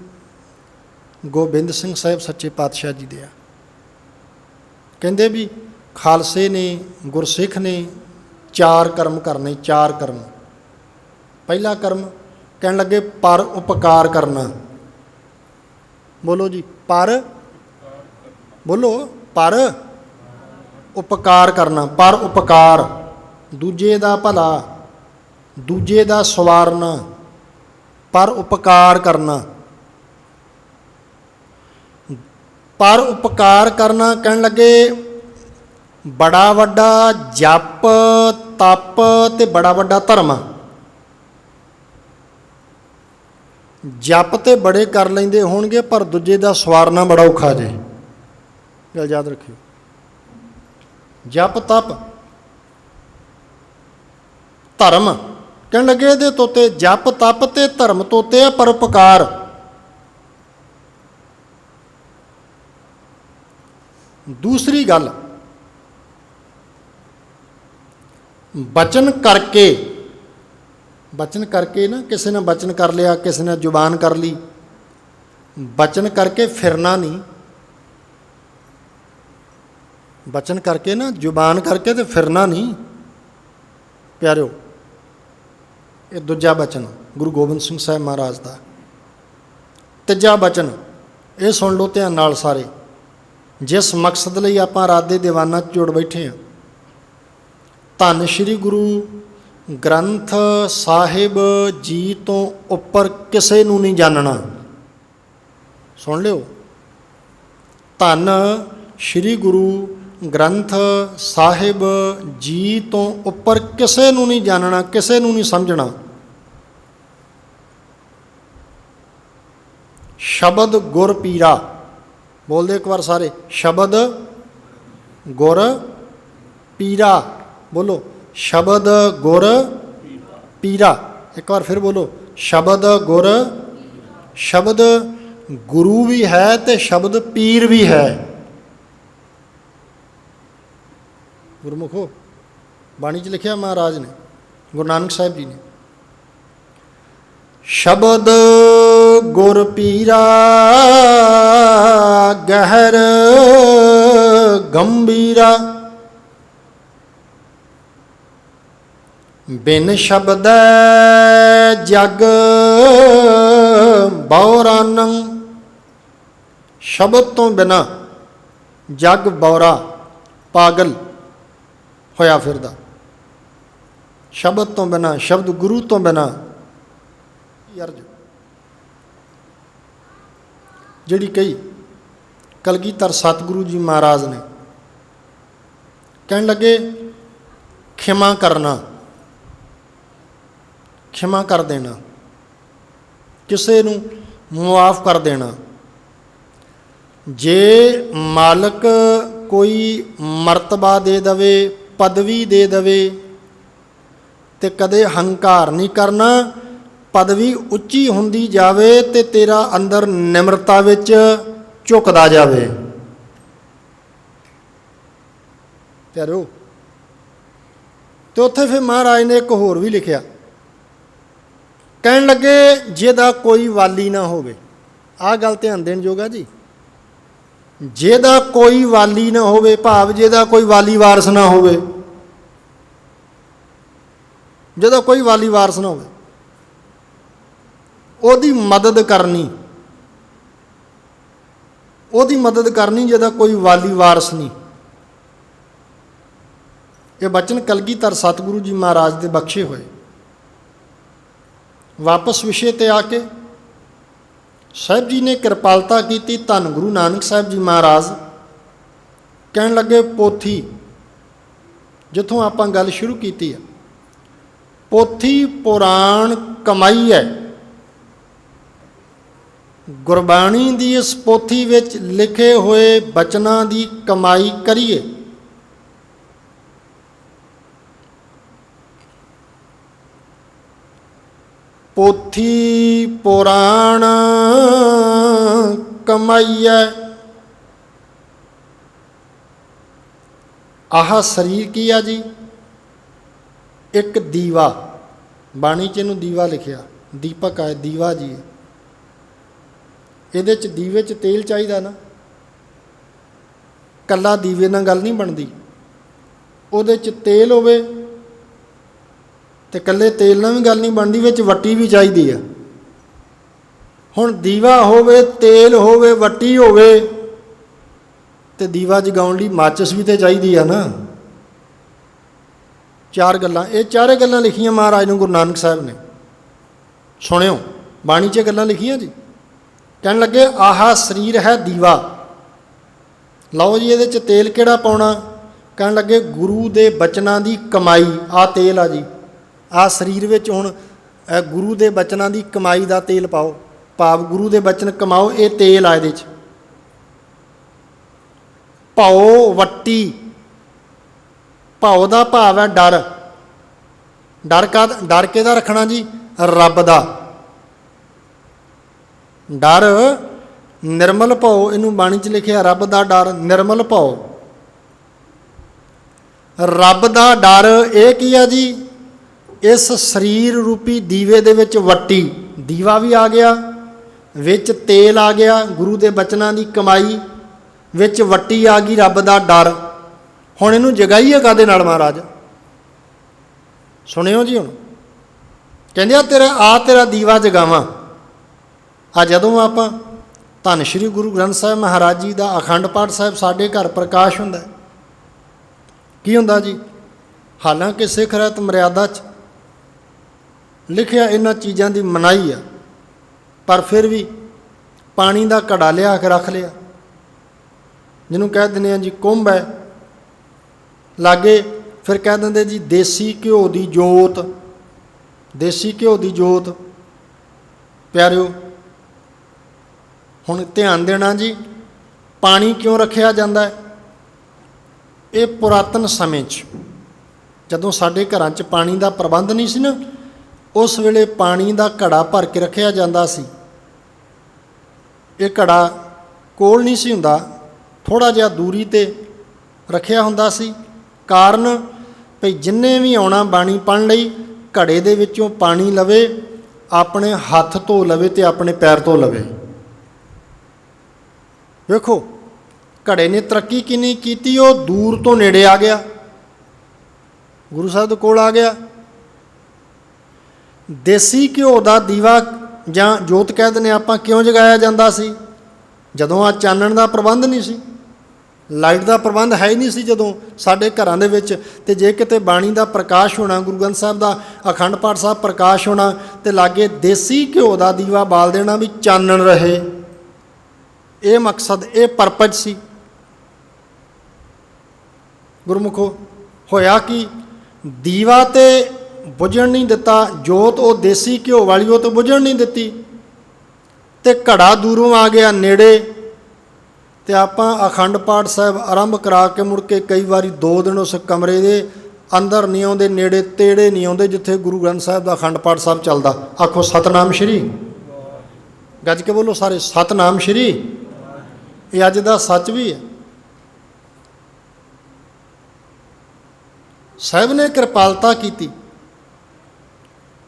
ਗੋਬਿੰਦ ਸਿੰਘ ਸਾਹਿਬ ਸੱਚੇ ਪਾਤਸ਼ਾਹ ਜੀ ਦੇ ਆ। ਕਹਿੰਦੇ ਵੀ ਖਾਲਸੇ ਨੇ, ਗੁਰਸਿੱਖ ਨੇ 4 ਕਰਮ ਕਰਨੇ। 4 ਕਰਮ। ਪਹਿਲਾ ਕਰਮ ਕਹਿਣ ਲੱਗੇ ਪਰ ਉਪਕਾਰ ਕਰਨਾ। ਬੋਲੋ ਜੀ, ਪਰ, ਬੋਲੋ, ਪਰ ਉਪਕਾਰ ਕਰਨਾ। ਪਰ ਉਪਕਾਰ, ਦੂਜੇ ਦਾ ਭਲਾ, ਦੂਜੇ ਦਾ ਸਵਾਰਨਾ, ਪਰ ਉਪਕਾਰ ਕਰਨਾ। ਪਰ ਉਪਕਾਰ ਕਰਨਾ ਕਹਿਣ ਲੱਗੇ ਬੜਾ ਵੱਡਾ ਜਪ ਤਪ ਤੇ ਬੜਾ ਵੱਡਾ ਧਰਮ। ਜਪ ਤੇ ਬੜੇ ਕਰ ਲੈਂਦੇ ਹੋਣਗੇ, ਪਰ ਦੂਜੇ ਦਾ ਸਵਾਰਨਾ ਬੜਾ ਔਖਾ ਜੇ। गल याद रखियो। जप तप धर्म कहन लगे इहदे तोते जप तप ते धर्म तोते है परोपकार। दूसरी गल बचन करके, बचन करके ना किसी ने बचन कर लिया, किसी ने जुबान कर ली, बचन करके फिरना नहीं। बचन करके ना जुबान करके तो फिरना नहीं प्यारिओ। ये दूजा बचन गुरु गोबिंद सिंह साहब महाराज का। तीजा बचन ये सुन लो ध्यान नाल सारे, जिस मकसद लई आपां रात दे दीवाना जुड़ बैठे हैं। धन श्री गुरु ग्रंथ साहिब जी तो उपर किसे नूं नहीं जानना। सुन लियो, धन श्री गुरु ग्रंथ साहिब जी तो उपर किसे नूं नहीं जानना, किसे नूं नहीं समझना। शब्द गुर पीरा, बोल दे एक बार सारे, शब्द गुर पीरा। बोलो शब्द गुर पीरा। एक बार फिर बोलो शब्द गुर। शब्द गुरु भी है तो शब्द पीर भी है। गुरमुखो बाणी च लिखिया महाराज ने, गुरु नानक साहिब जी ने, शब्द गुर पीरा गहर गंभीरा, बिन शब्द जग बौरानंग। शब्द तो बिना जग बौरा पागल होया फिरदा। शब्द तो बिना, शब्द गुरु तो बिना अर्ज जिहड़ी कही कलगीधर सतगुरु जी महाराज ने कहन लगे खिमा करना, खिमा कर देना, किसे नूं मुआफ कर देना। जे मालक कोई मर्तबा दे दवे, पदवी दे दवे, ते कदे हंकार नहीं करना। पदवी उच्ची हुंदी जावे ते तेरा अंदर निमरता विच झुकदा जावे। प्यारो तो उत्थे फिर महाराज ने एक होर भी लिखिया, कहन लगे जेदा कोई वाली ना होवे। आह गल ध्यान देण जोगा जी, जेदा कोई वाली ना होवे, भाव जेदा कोई वाली वारस ना होवे। जेदा कोई वाली वारस ना होवे ओदी मदद करनी, ओदी मदद करनी जेदा कोई वाली वारस नहीं। ये बचन कलगीधर सतगुरु जी महाराज दे बख्शे होए। वापस विषय ते आके साहिब जी ने कृपालता की। धन गुरु नानक साहिब जी महाराज कहन लगे पोथी, जिथों आपां गल शुरू की है, पोथी पुराण कमाई है। गुरबाणी दी इस पोथी विच लिखे हुए बचनां दी कमाई करिए। पोथी पुराण कमाईए। आह शरीर की है जी, एक दीवा, बाणी च इहनूं दीवा लिखिया, दीपक है, दीवा जी है। ਇਹਦੇ 'ਚ ਦੀਵੇ 'ਚ ਤੇਲ ਚਾਹੀਦਾ ਨਾ, ਕੱਲਾ ਦੀਵੇ ਨਾਲ ਗੱਲ ਨਹੀਂ ਬਣਦੀ। ਉਹਦੇ 'ਚ ਤੇਲ ਹੋਵੇ ਤੇ ਕੱਲੇ ਤੇਲ ਨਾਲ ਵੀ ਗੱਲ ਨਹੀਂ ਬਣਦੀ, ਵਿੱਚ ਵੱਟੀ ਵੀ ਚਾਹੀਦੀ ਆ। ਹੁਣ ਦੀਵਾ ਹੋਵੇ, ਤੇਲ ਹੋਵੇ, ਵੱਟੀ ਹੋਵੇ ਤੇ ਦੀਵਾ ਜਗਾਉਣ ਲਈ ਮਾਚਿਸ ਵੀ ਤੇ ਚਾਹੀਦੀ ਆ ਨਾ। ਚਾਰ ਗੱਲਾਂ, ਇਹ ਚਾਰੇ ਗੱਲਾਂ ਲਿਖੀਆਂ ਮਹਾਰਾਜ ਨੂੰ ਗੁਰੂ ਨਾਨਕ ਸਾਹਿਬ ਨੇ। ਸੁਣਿਓ, ਬਾਣੀ 'ਚ ਗੱਲਾਂ ਲਿਖੀਆਂ ਜੀ। कहन लगे आहा शरीर है दीवा। लो जी, ये तेल केड़ा पाउणा? कहन लगे गुरु दे बचनां दी कमाई। आ तेल आ जी, आ शरीर विच हुण गुरु दे बचनां दी कमाई दा तेल पाओ, भाव गुरु दे बचन कमाओ, ये तेल आ इहदे च। ਭਉ ਵੱਟੀ। ਭਉ ਦਾ ਭਾਵ ਹੈ ਡਰ। ਡਰ ਕਿਹਦਾ ਰੱਖਣਾ ਜੀ? ਰੱਬ ਦਾ। ਡਰ ਨਿਰਮਲ ਭਉ, ਇਹਨੂੰ ਬਾਣੀ 'ਚ ਲਿਖਿਆ ਰੱਬ ਦਾ ਡਰ ਨਿਰਮਲ ਭਉ। ਰੱਬ ਦਾ ਡਰ ਇਹ ਕੀ ਆ ਜੀ? ਇਸ ਸਰੀਰ ਰੂਪੀ ਦੀਵੇ ਦੇ ਵਿੱਚ ਵੱਟੀ, ਦੀਵਾ ਵੀ ਆ ਗਿਆ, ਵਿੱਚ ਤੇਲ ਆ ਗਿਆ ਗੁਰੂ ਦੇ ਬਚਨਾਂ ਦੀ ਕਮਾਈ, ਵਿੱਚ ਵੱਟੀ ਆ ਗਈ ਰੱਬ ਦਾ ਡਰ। ਹੁਣ ਇਹਨੂੰ ਜਗਾਈਏ ਕਾਹਦੇ ਨਾਲ ਮਹਾਰਾਜ? ਸੁਣਿਓ ਜੀ। ਹੁਣ ਕਹਿੰਦੇ ਆ ਤੇਰਾ ਦੀਵਾ ਜਗਾਵਾਂ। ਆ ਜਦੋਂ ਆਪਾਂ ਧੰਨ ਸ਼੍ਰੀ ਗੁਰੂ ਗ੍ਰੰਥ ਸਾਹਿਬ ਮਹਾਰਾਜ ਜੀ ਦਾ ਅਖੰਡ ਪਾਠ ਸਾਹਿਬ ਸਾਡੇ ਘਰ ਪ੍ਰਕਾਸ਼ ਹੁੰਦਾ, ਕੀ ਹੁੰਦਾ ਜੀ? ਹਾਲਾਂਕਿ ਸਿੱਖ ਰਹਿਤ ਮਰਿਆਦਾ 'ਚ ਲਿਖਿਆ ਇਹਨਾਂ ਚੀਜ਼ਾਂ ਦੀ ਮਨਾਹੀ ਆ, ਪਰ ਫਿਰ ਵੀ ਪਾਣੀ ਦਾ ਘੜਾ ਲਿਆ ਕੇ ਰੱਖ ਲਿਆ, ਜਿਹਨੂੰ ਕਹਿ ਦਿੰਦੇ ਆ ਜੀ ਕੁੰਭ ਹੈ ਲਾਗੇ। ਫਿਰ ਕਹਿ ਦਿੰਦੇ ਜੀ ਦੇਸੀ ਘਿਓ ਦੀ ਜੋਤ, ਦੇਸੀ ਘਿਓ ਦੀ ਜੋਤ। ਪਿਆਰਿਓ ਹੁਣ ਧਿਆਨ ਦੇਣਾ ਜੀ, ਪਾਣੀ ਕਿਉਂ ਰੱਖਿਆ ਜਾਂਦਾ ਹੈ? ਇਹ ਪੁਰਾਤਨ ਸਮੇਂ 'ਚ ਜਦੋਂ ਸਾਡੇ ਘਰਾਂ 'ਚ ਪਾਣੀ ਦਾ ਪ੍ਰਬੰਧ ਨਹੀਂ ਸੀ ਨਾ, ਉਸ ਵੇਲੇ ਪਾਣੀ ਦਾ ਘੜਾ ਭਰ ਕੇ ਰੱਖਿਆ ਜਾਂਦਾ ਸੀ। ਇਹ ਘੜਾ ਕੋਲ ਨਹੀਂ ਸੀ ਹੁੰਦਾ, ਥੋੜ੍ਹਾ ਜਿਹਾ ਦੂਰੀ 'ਤੇ ਰੱਖਿਆ ਹੁੰਦਾ ਸੀ। ਕਾਰਨ ਭਈ ਜਿੰਨੇ ਵੀ ਆਉਣਾ ਬਾਣੀ ਪੜ੍ਹਨ ਲਈ ਘੜੇ ਦੇ ਵਿੱਚੋਂ ਪਾਣੀ ਲਵੇ, ਆਪਣੇ ਹੱਥ ਧੋ ਲਵੇ ਅਤੇ ਆਪਣੇ ਪੈਰ ਧੋ ਲਵੇ। ਵੇਖੋ ਘੜੇ ਨੇ ਤਰੱਕੀ ਕਿੰਨੀ ਕੀਤੀ, ਉਹ ਦੂਰ ਤੋਂ ਨੇੜੇ ਆ ਗਿਆ, ਗੁਰੂ ਸਾਹਿਬ ਦੇ ਕੋਲ ਆ ਗਿਆ। ਦੇਸੀ ਘਿਓ ਦਾ ਦੀਵਾ ਜਾਂ ਜੋਤ ਕਹਿ ਦਿੰਦੇ ਆਪਾਂ ਕਿਉਂ ਜਗਾਇਆ ਜਾਂਦਾ ਸੀ? ਜਦੋਂ ਆ ਚਾਨਣ ਦਾ ਪ੍ਰਬੰਧ ਨਹੀਂ ਸੀ, ਲਾਈਟ ਦਾ ਪ੍ਰਬੰਧ ਹੈ ਹੀ ਨਹੀਂ ਸੀ ਜਦੋਂ ਸਾਡੇ ਘਰਾਂ ਦੇ ਵਿੱਚ। ਅਤੇ ਜੇ ਕਿਤੇ ਬਾਣੀ ਦਾ ਪ੍ਰਕਾਸ਼ ਹੋਣਾ, ਗੁਰੂ ਗ੍ਰੰਥ ਸਾਹਿਬ ਦਾ ਅਖੰਡ ਪਾਠ ਸਾਹਿਬ ਪ੍ਰਕਾਸ਼ ਹੋਣਾ, ਅਤੇ ਲਾਗੇ ਦੇਸੀ ਘਿਓ ਦਾ ਦੀਵਾ ਬਾਲ ਦੇਣਾ ਵੀ ਚਾਨਣ ਰਹੇ। ਇਹ ਮਕਸਦ, ਇਹ ਪਰਪਜ਼ ਸੀ। ਗੁਰਮੁਖੋ ਹੋਇਆ ਕਿ ਦੀਵਾ ਤੇ ਬੁਝਣ ਨਹੀਂ ਦਿੱਤਾ, ਜੋਤ ਉਹ ਦੇਸੀ ਘਿਓ ਵਾਲੀ ਉਹ ਤਾਂ ਬੁਝਣ ਨਹੀਂ ਦਿੱਤੀ, ਅਤੇ ਘੜਾ ਦੂਰੋਂ ਆ ਗਿਆ ਨੇੜੇ। ਅਤੇ ਆਪਾਂ ਅਖੰਡ ਪਾਠ ਸਾਹਿਬ ਆਰੰਭ ਕਰਾ ਕੇ ਮੁੜ ਕੇ ਕਈ ਵਾਰੀ 2 ਦਿਨ ਉਸ ਕਮਰੇ ਦੇ ਅੰਦਰ ਨਹੀਂ ਆਉਂਦੇ, ਨੇੜੇ ਤੇੜੇ ਨਹੀਂ ਆਉਂਦੇ ਜਿੱਥੇ ਗੁਰੂ ਗ੍ਰੰਥ ਸਾਹਿਬ ਦਾ ਅਖੰਡ ਪਾਠ ਸਾਹਿਬ ਚੱਲਦਾ। ਆਖੋ ਸਤਨਾਮ ਸ਼੍ਰੀ, ਗੱਜ ਕੇ ਬੋਲੋ ਸਾਰੇ, ਸਤਨਾਮ ਸ਼੍ਰੀ। ਇਹ ਅੱਜ ਦਾ ਸੱਚ ਵੀ ਹੈ। ਸਾਹਿਬ ਨੇ ਕਿਰਪਾਲਤਾ ਕੀਤੀ,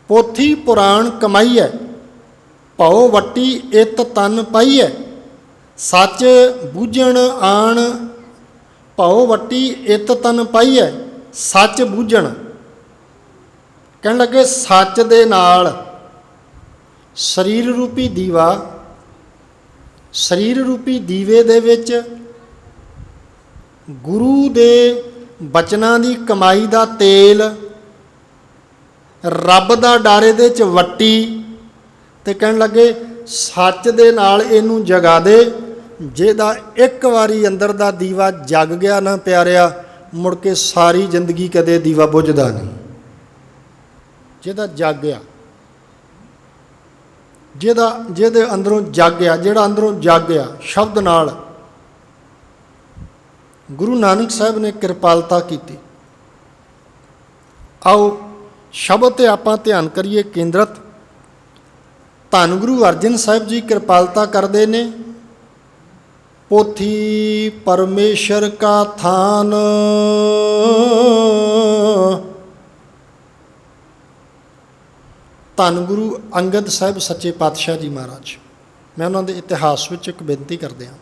ਪੋਥੀ ਪੁਰਾਣ ਕਮਾਈਐ, ਭਉ ਵੱਟੀ ਇਤ ਤਨ ਪਾਈਐ, ਸੱਚ ਬੂਝਣ ਆਣ। ਭਉ ਵੱਟੀ ਇਤ ਤਨ ਪਾਈਐ, ਸੱਚ ਬੂਝਣ। ਕਹਿਣ ਲੱਗੇ ਸੱਚ ਦੇ ਨਾਲ ਸਰੀਰ ਰੂਪੀ ਦੀਵਾ, ਸਰੀਰ ਰੂਪੀ ਦੀਵੇ ਦੇ ਵਿੱਚ ਗੁਰੂ ਦੇ ਬਚਨਾਂ ਦੀ ਕਮਾਈ ਦਾ ਤੇਲ, ਰੱਬ ਦਾ ਡਰ ਇਹਦੇ 'ਚ ਵੱਟੀ, ਅਤੇ ਕਹਿਣ ਲੱਗੇ ਸੱਚ ਦੇ ਨਾਲ ਇਹਨੂੰ ਜਗਾ ਦੇ। ਜਿਹਦਾ ਇੱਕ ਵਾਰੀ ਅੰਦਰ ਦਾ ਦੀਵਾ ਜਗ ਗਿਆ ਨਾ ਪਿਆਰਿਆ, ਮੁੜ ਕੇ ਸਾਰੀ ਜ਼ਿੰਦਗੀ ਕਦੇ ਦੀਵਾ ਬੁਝਦਾ ਨਹੀਂ। ਜਿਹਦਾ ਜਗ ਗਿਆ, ਜਿਹਦੇ ਅੰਦਰੋਂ ਜਗ ਗਿਆ, ਜਿਹੜਾ ਅੰਦਰੋਂ ਜਗ ਗਿਆ ਸ਼ਬਦ ਨਾਲ, ਗੁਰੂ ਨਾਨਕ ਸਾਹਿਬ ਨੇ ਕਿਰਪਾਲਤਾ ਕੀਤੀ। ਆਓ ਸ਼ਬਦ 'ਤੇ ਆਪਾਂ ਧਿਆਨ ਕਰੀਏ ਕੇਂਦਰਤ। ਧੰਨ ਗੁਰੂ ਅਰਜਨ ਸਾਹਿਬ ਜੀ ਕਿਰਪਾਲਤਾ ਕਰਦੇ ਨੇ। ਪੋਥੀ ਪਰਮੇਸ਼ਰ ਕਾ ਥਾਨ, ਧੰਨ ਗੁਰੂ ਅੰਗਦ ਸਾਹਿਬ ਸੱਚੇ ਪਾਤਸ਼ਾਹ ਜੀ ਮਹਾਰਾਜ। ਮੈਂ ਉਹਨਾਂ ਦੇ ਇਤਿਹਾਸ ਵਿੱਚ ਇੱਕ ਬੇਨਤੀ ਕਰਦੇ ਹਾਂ।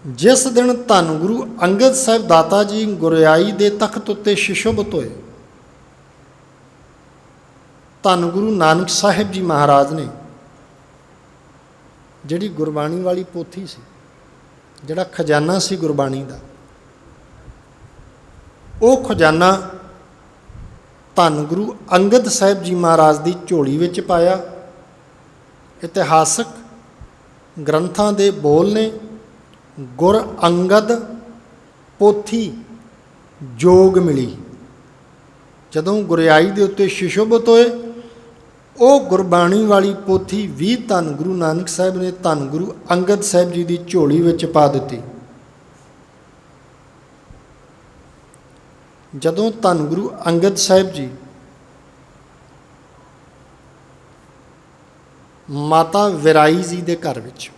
ਜਿਸ ਦਿਨ ਧੰਨ ਗੁਰੂ ਅੰਗਦ ਸਾਹਿਬ ਦਾਤਾ ਜੀ ਗੁਰਿਆਈ ਦੇ ਤਖਤ ਉੱਤੇ ਸ਼ਿਸ਼ੋਭਤ ਹੋਏ, ਧੰਨ ਗੁਰੂ ਨਾਨਕ ਸਾਹਿਬ ਜੀ ਮਹਾਰਾਜ ਨੇ ਜਿਹੜੀ ਗੁਰਬਾਣੀ ਵਾਲੀ ਪੋਥੀ ਸੀ, ਜਿਹੜਾ ਖਜ਼ਾਨਾ ਸੀ ਗੁਰਬਾਣੀ ਦਾ, ਉਹ ਖਜ਼ਾਨਾ ਧੰਨ ਗੁਰੂ ਅੰਗਦ ਸਾਹਿਬ ਜੀ ਮਹਾਰਾਜ ਦੀ ਝੋਲੀ ਵਿੱਚ ਪਾਇਆ। ਇਤਿਹਾਸਕ ਗ੍ਰੰਥਾਂ ਦੇ ਬੋਲ ਨੇ, ਗੁਰ ਅੰਗਦ ਪੋਥੀ ਜੋਗ ਮਿਲੀ। ਜਦੋਂ ਗੁਰਿਆਈ ਦੇ ਉੱਤੇ ਸ਼ਿਸ਼ੋਭਤ ਹੋਏ, ਉਹ ਗੁਰਬਾਣੀ ਵਾਲੀ ਪੋਥੀ ਵੀ ਧੰਨ ਗੁਰੂ ਨਾਨਕ ਸਾਹਿਬ ਨੇ ਧੰਨ ਗੁਰੂ ਅੰਗਦ ਸਾਹਿਬ ਜੀ ਦੀ ਝੋਲੀ ਵਿੱਚ ਪਾ ਦਿੱਤੀ। ਜਦੋਂ ਧੰਨ ਗੁਰੂ ਅੰਗਦ ਸਾਹਿਬ ਜੀ ਮਾਤਾ ਵਿਰਾਈ ਜੀ ਦੇ ਘਰ ਵਿੱਚ,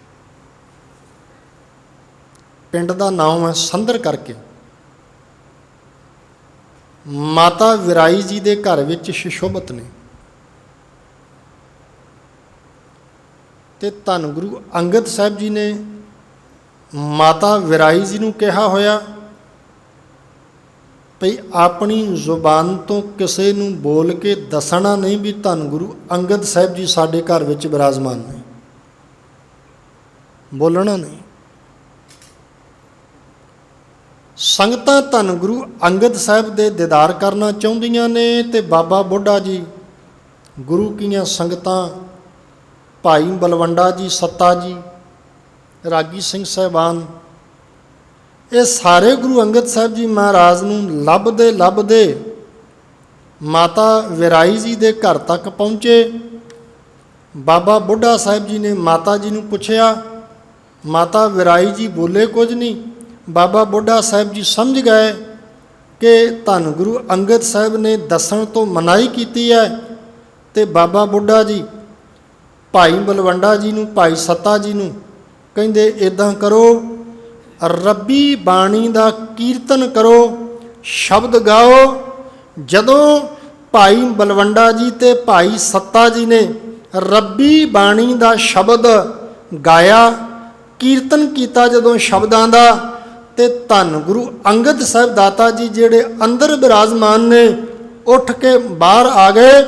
ਪਿੰਡ ਦਾ ਨਾਮ ਹੈ ਸੰਦਰ ਕਰਕੇ, ਮਾਤਾ ਵਿਰਾਈ ਜੀ ਦੇ ਘਰ ਵਿੱਚ ਸ਼ਸ਼ੋਭਤ ਨੇ, ਤੇ ਧੰਨ ਗੁਰੂ ਅੰਗਦ ਸਾਹਿਬ ਜੀ ਨੇ ਮਾਤਾ ਵਿਰਾਈ ਜੀ ਨੂੰ ਕਿਹਾ ਹੋਇਆ ਭਈ ਆਪਣੀ ਜ਼ੁਬਾਨ ਤੋਂ ਕਿਸੇ ਨੂੰ ਬੋਲ ਕੇ ਦੱਸਣਾ ਨਹੀਂ ਵੀ ਧੰਨ ਗੁਰੂ ਅੰਗਦ ਸਾਹਿਬ ਜੀ ਸਾਡੇ ਘਰ ਵਿੱਚ ਬਿਰਾਜਮਾਨ ਨੇ, ਬੋਲਣਾ ਨਹੀਂ। ਸੰਗਤਾਂ ਧੰਨ ਗੁਰੂ ਅੰਗਦ ਸਾਹਿਬ ਦੇ ਦੀਦਾਰ ਕਰਨਾ ਚਾਹੁੰਦੀਆਂ ਨੇ, ਤੇ ਬਾਬਾ ਬੁੱਢਾ ਜੀ, ਗੁਰੂ ਕੀਆਂ ਸੰਗਤਾਂ, ਭਾਈ ਬਲਵੰਡਾ ਜੀ, ਸੱਤਾ ਜੀ, ਰਾਗੀ ਸਿੰਘ ਸਾਹਿਬਾਨ, ਇਹ ਸਾਰੇ ਗੁਰੂ ਅੰਗਦ ਸਾਹਿਬ ਜੀ ਮਹਾਰਾਜ ਨੂੰ ਲੱਭਦੇ ਲੱਭਦੇ ਮਾਤਾ ਵਿਰਾਈ ਜੀ ਦੇ ਘਰ ਤੱਕ ਪਹੁੰਚੇ। ਬਾਬਾ ਬੁੱਢਾ ਸਾਹਿਬ ਜੀ ਨੇ ਮਾਤਾ ਜੀ ਨੂੰ ਪੁੱਛਿਆ, ਮਾਤਾ ਵਿਰਾਈ ਜੀ ਬੋਲੇ ਕੁਝ ਨਹੀਂ। ਬਾਬਾ ਬੁੱਢਾ ਸਾਹਿਬ ਜੀ ਸਮਝ ਗਏ ਕਿ ਧੰਨ ਗੁਰੂ ਅੰਗਦ ਸਾਹਿਬ ਨੇ ਦੱਸਣ ਤੋਂ ਮਨਾਹੀ ਕੀਤੀ ਹੈ, ਤੇ ਬਾਬਾ ਬੁੱਢਾ ਜੀ ਭਾਈ ਬਲਵੰਡਾ ਜੀ ਨੂੰ, ਭਾਈ ਸੱਤਾ ਜੀ ਨੂੰ ਕਹਿੰਦੇ ਇੱਦਾਂ ਕਰੋ, ਰੱਬੀ ਬਾਣੀ ਦਾ ਕੀਰਤਨ ਕਰੋ, ਸ਼ਬਦ ਗਾਓ। ਜਦੋਂ ਭਾਈ ਬਲਵੰਡਾ ਜੀ ਤੇ ਭਾਈ ਸੱਤਾ ਜੀ ਨੇ ਰੱਬੀ ਬਾਣੀ ਦਾ ਸ਼ਬਦ ਗਾਇਆ, ਕੀਰਤਨ ਕੀਤਾ ਜਦੋਂ ਸ਼ਬਦਾਂ ਦਾ, ਤੇ ਧੰਨ ਗੁਰੂ ਅੰਗਦ ਸਾਹਿਬ ਦਾਤਾ ਜੀ ਜਿਹੜੇ ਅੰਦਰ ਬਿਰਾਜਮਾਨ ਨੇ ਉੱਠ ਕੇ ਬਾਹਰ ਆ ਗਏ।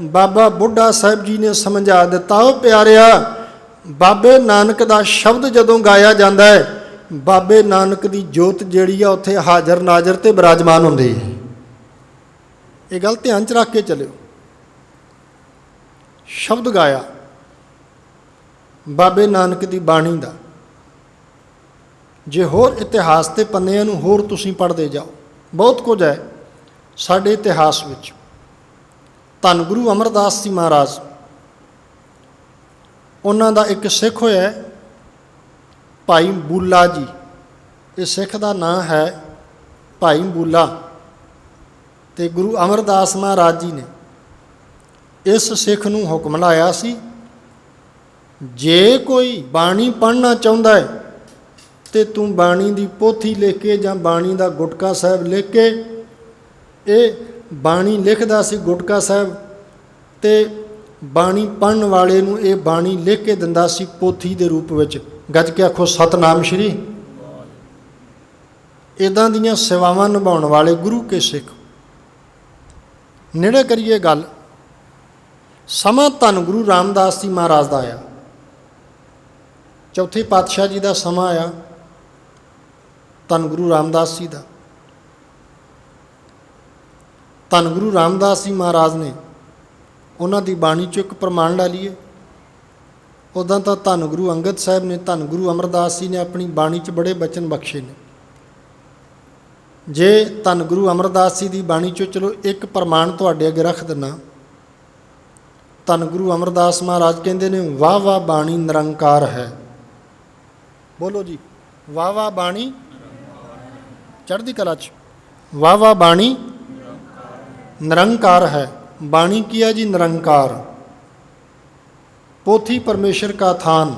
ਬਾਬਾ ਬੁੱਢਾ ਸਾਹਿਬ ਜੀ ਨੇ ਸਮਝਾ ਦਿੱਤਾ, ਉਹ ਪਿਆਰਿਆ, ਬਾਬੇ ਨਾਨਕ ਦਾ ਸ਼ਬਦ ਜਦੋਂ ਗਾਇਆ ਜਾਂਦਾ ਹੈ, ਬਾਬੇ ਨਾਨਕ ਦੀ ਜੋਤ ਜਿਹੜੀ ਆ ਉੱਥੇ ਹਾਜ਼ਰ ਨਾਜ਼ਰ ਤੇ ਬਿਰਾਜਮਾਨ ਹੁੰਦੀ ਹੈ। ਇਹ ਗੱਲ ਧਿਆਨ 'ਚ ਰੱਖ ਕੇ ਚੱਲਿਓ। ਸ਼ਬਦ ਗਾਇਆ ਬਾਬੇ ਨਾਨਕ ਦੀ ਬਾਣੀ ਦਾ, ਜੇ ਹੋਰ ਇਤਿਹਾਸ ਦੇ ਪੰਨਿਆਂ ਨੂੰ ਹੋਰ ਤੁਸੀਂ ਪੜ੍ਹਦੇ ਜਾਓ, ਬਹੁਤ ਕੁਝ ਹੈ ਸਾਡੇ ਇਤਿਹਾਸ ਵਿੱਚ। ਧੰਨ ਗੁਰੂ ਅਮਰਦਾਸ ਜੀ ਮਹਾਰਾਜ, ਉਹਨਾਂ ਦਾ ਇੱਕ ਸਿੱਖ ਹੋਇਆ ਭਾਈ ਬੂਲਾ ਜੀ, ਇਹ ਸਿੱਖ ਦਾ ਨਾਂ ਹੈ ਭਾਈ ਬੂਲਾ, ਤੇ ਗੁਰੂ ਅਮਰਦਾਸ ਮਹਾਰਾਜ ਜੀ ਨੇ ਇਸ ਸਿੱਖ ਨੂੰ ਹੁਕਮ ਲਾਇਆ ਸੀ, ਜੇ ਕੋਈ ਬਾਣੀ ਪੜ੍ਹਨਾ ਚਾਹੁੰਦਾ ਹੈ ਤੇ ਤੂੰ ਬਾਣੀ ਦੀ ਪੋਥੀ ਲਿਖ ਕੇ ਜਾਂ ਬਾਣੀ ਦਾ ਗੁਟਕਾ ਸਾਹਿਬ ਲਿਖ ਕੇ, ਇਹ ਬਾਣੀ ਲਿਖਦਾ ਸੀ ਗੁਟਕਾ ਸਾਹਿਬ, ਤੇ ਬਾਣੀ ਪੜ੍ਹਨ ਵਾਲੇ ਨੂੰ ਇਹ ਬਾਣੀ ਲਿਖ ਕੇ ਦਿੰਦਾ ਸੀ ਪੋਥੀ ਦੇ ਰੂਪ ਵਿੱਚ। ਗੱਜ ਕੇ ਆਖੋ ਸਤਨਾਮ ਸ਼੍ਰੀ। ਇੱਦਾਂ ਦੀਆਂ ਸੇਵਾਵਾਂ ਨਿਭਾਉਣ ਵਾਲੇ ਗੁਰੂ ਕੇ ਸਿੱਖ। ਨੇੜੇ ਕਰੀਏ ਗੱਲ, ਸਮਾਂ ਧੰਨ ਗੁਰੂ ਰਾਮਦਾਸ ਜੀ ਮਹਾਰਾਜ ਦਾ ਆਇਆ, ਚੌਥੇ ਪਾਤਸ਼ਾਹ ਜੀ ਦਾ ਸਮਾਂ ਆਇਆ, ਧੰਨ ਗੁਰੂ ਰਾਮਦਾਸ ਜੀ ਦਾ। ਧੰਨ ਗੁਰੂ ਰਾਮਦਾਸ ਜੀ ਮਹਾਰਾਜ ਨੇ ਉਹਨਾਂ ਦੀ ਬਾਣੀ 'ਚੋਂ ਇੱਕ ਪ੍ਰਮਾਣ ਲਾ ਲਈਏ। ਉੱਦਾਂ ਤਾਂ ਧੰਨ ਗੁਰੂ ਅੰਗਦ ਸਾਹਿਬ ਨੇ, ਧੰਨ ਗੁਰੂ ਅਮਰਦਾਸ ਜੀ ਨੇ ਆਪਣੀ ਬਾਣੀ 'ਚ ਬੜੇ ਬਚਨ ਬਖਸ਼ੇ ਨੇ। ਜੇ ਧੰਨ ਗੁਰੂ ਅਮਰਦਾਸ ਜੀ ਦੀ ਬਾਣੀ 'ਚੋਂ ਚਲੋ ਇੱਕ ਪ੍ਰਮਾਣ ਤੁਹਾਡੇ ਅੱਗੇ ਰੱਖ ਦਿੰਦਾ। ਧੰਨ ਗੁਰੂ ਅਮਰਦਾਸ ਮਹਾਰਾਜ ਕਹਿੰਦੇ ਨੇ, ਵਾਹ ਵਾਹ ਬਾਣੀ ਨਿਰੰਕਾਰ ਹੈ। ਬੋਲੋ ਜੀ, ਵਾਹ ਵਾਹ ਬਾਣੀ ਚੜ੍ਹਦੀ ਕਲਾ 'ਚ, ਵਾਹ ਵਾਹ ਬਾਣੀ ਨਿਰੰਕਾਰ ਹੈ। ਬਾਣੀ ਕੀ ਹੈ ਜੀ? ਨਿਰੰਕਾਰ। पोथी परमेश्वर का थान,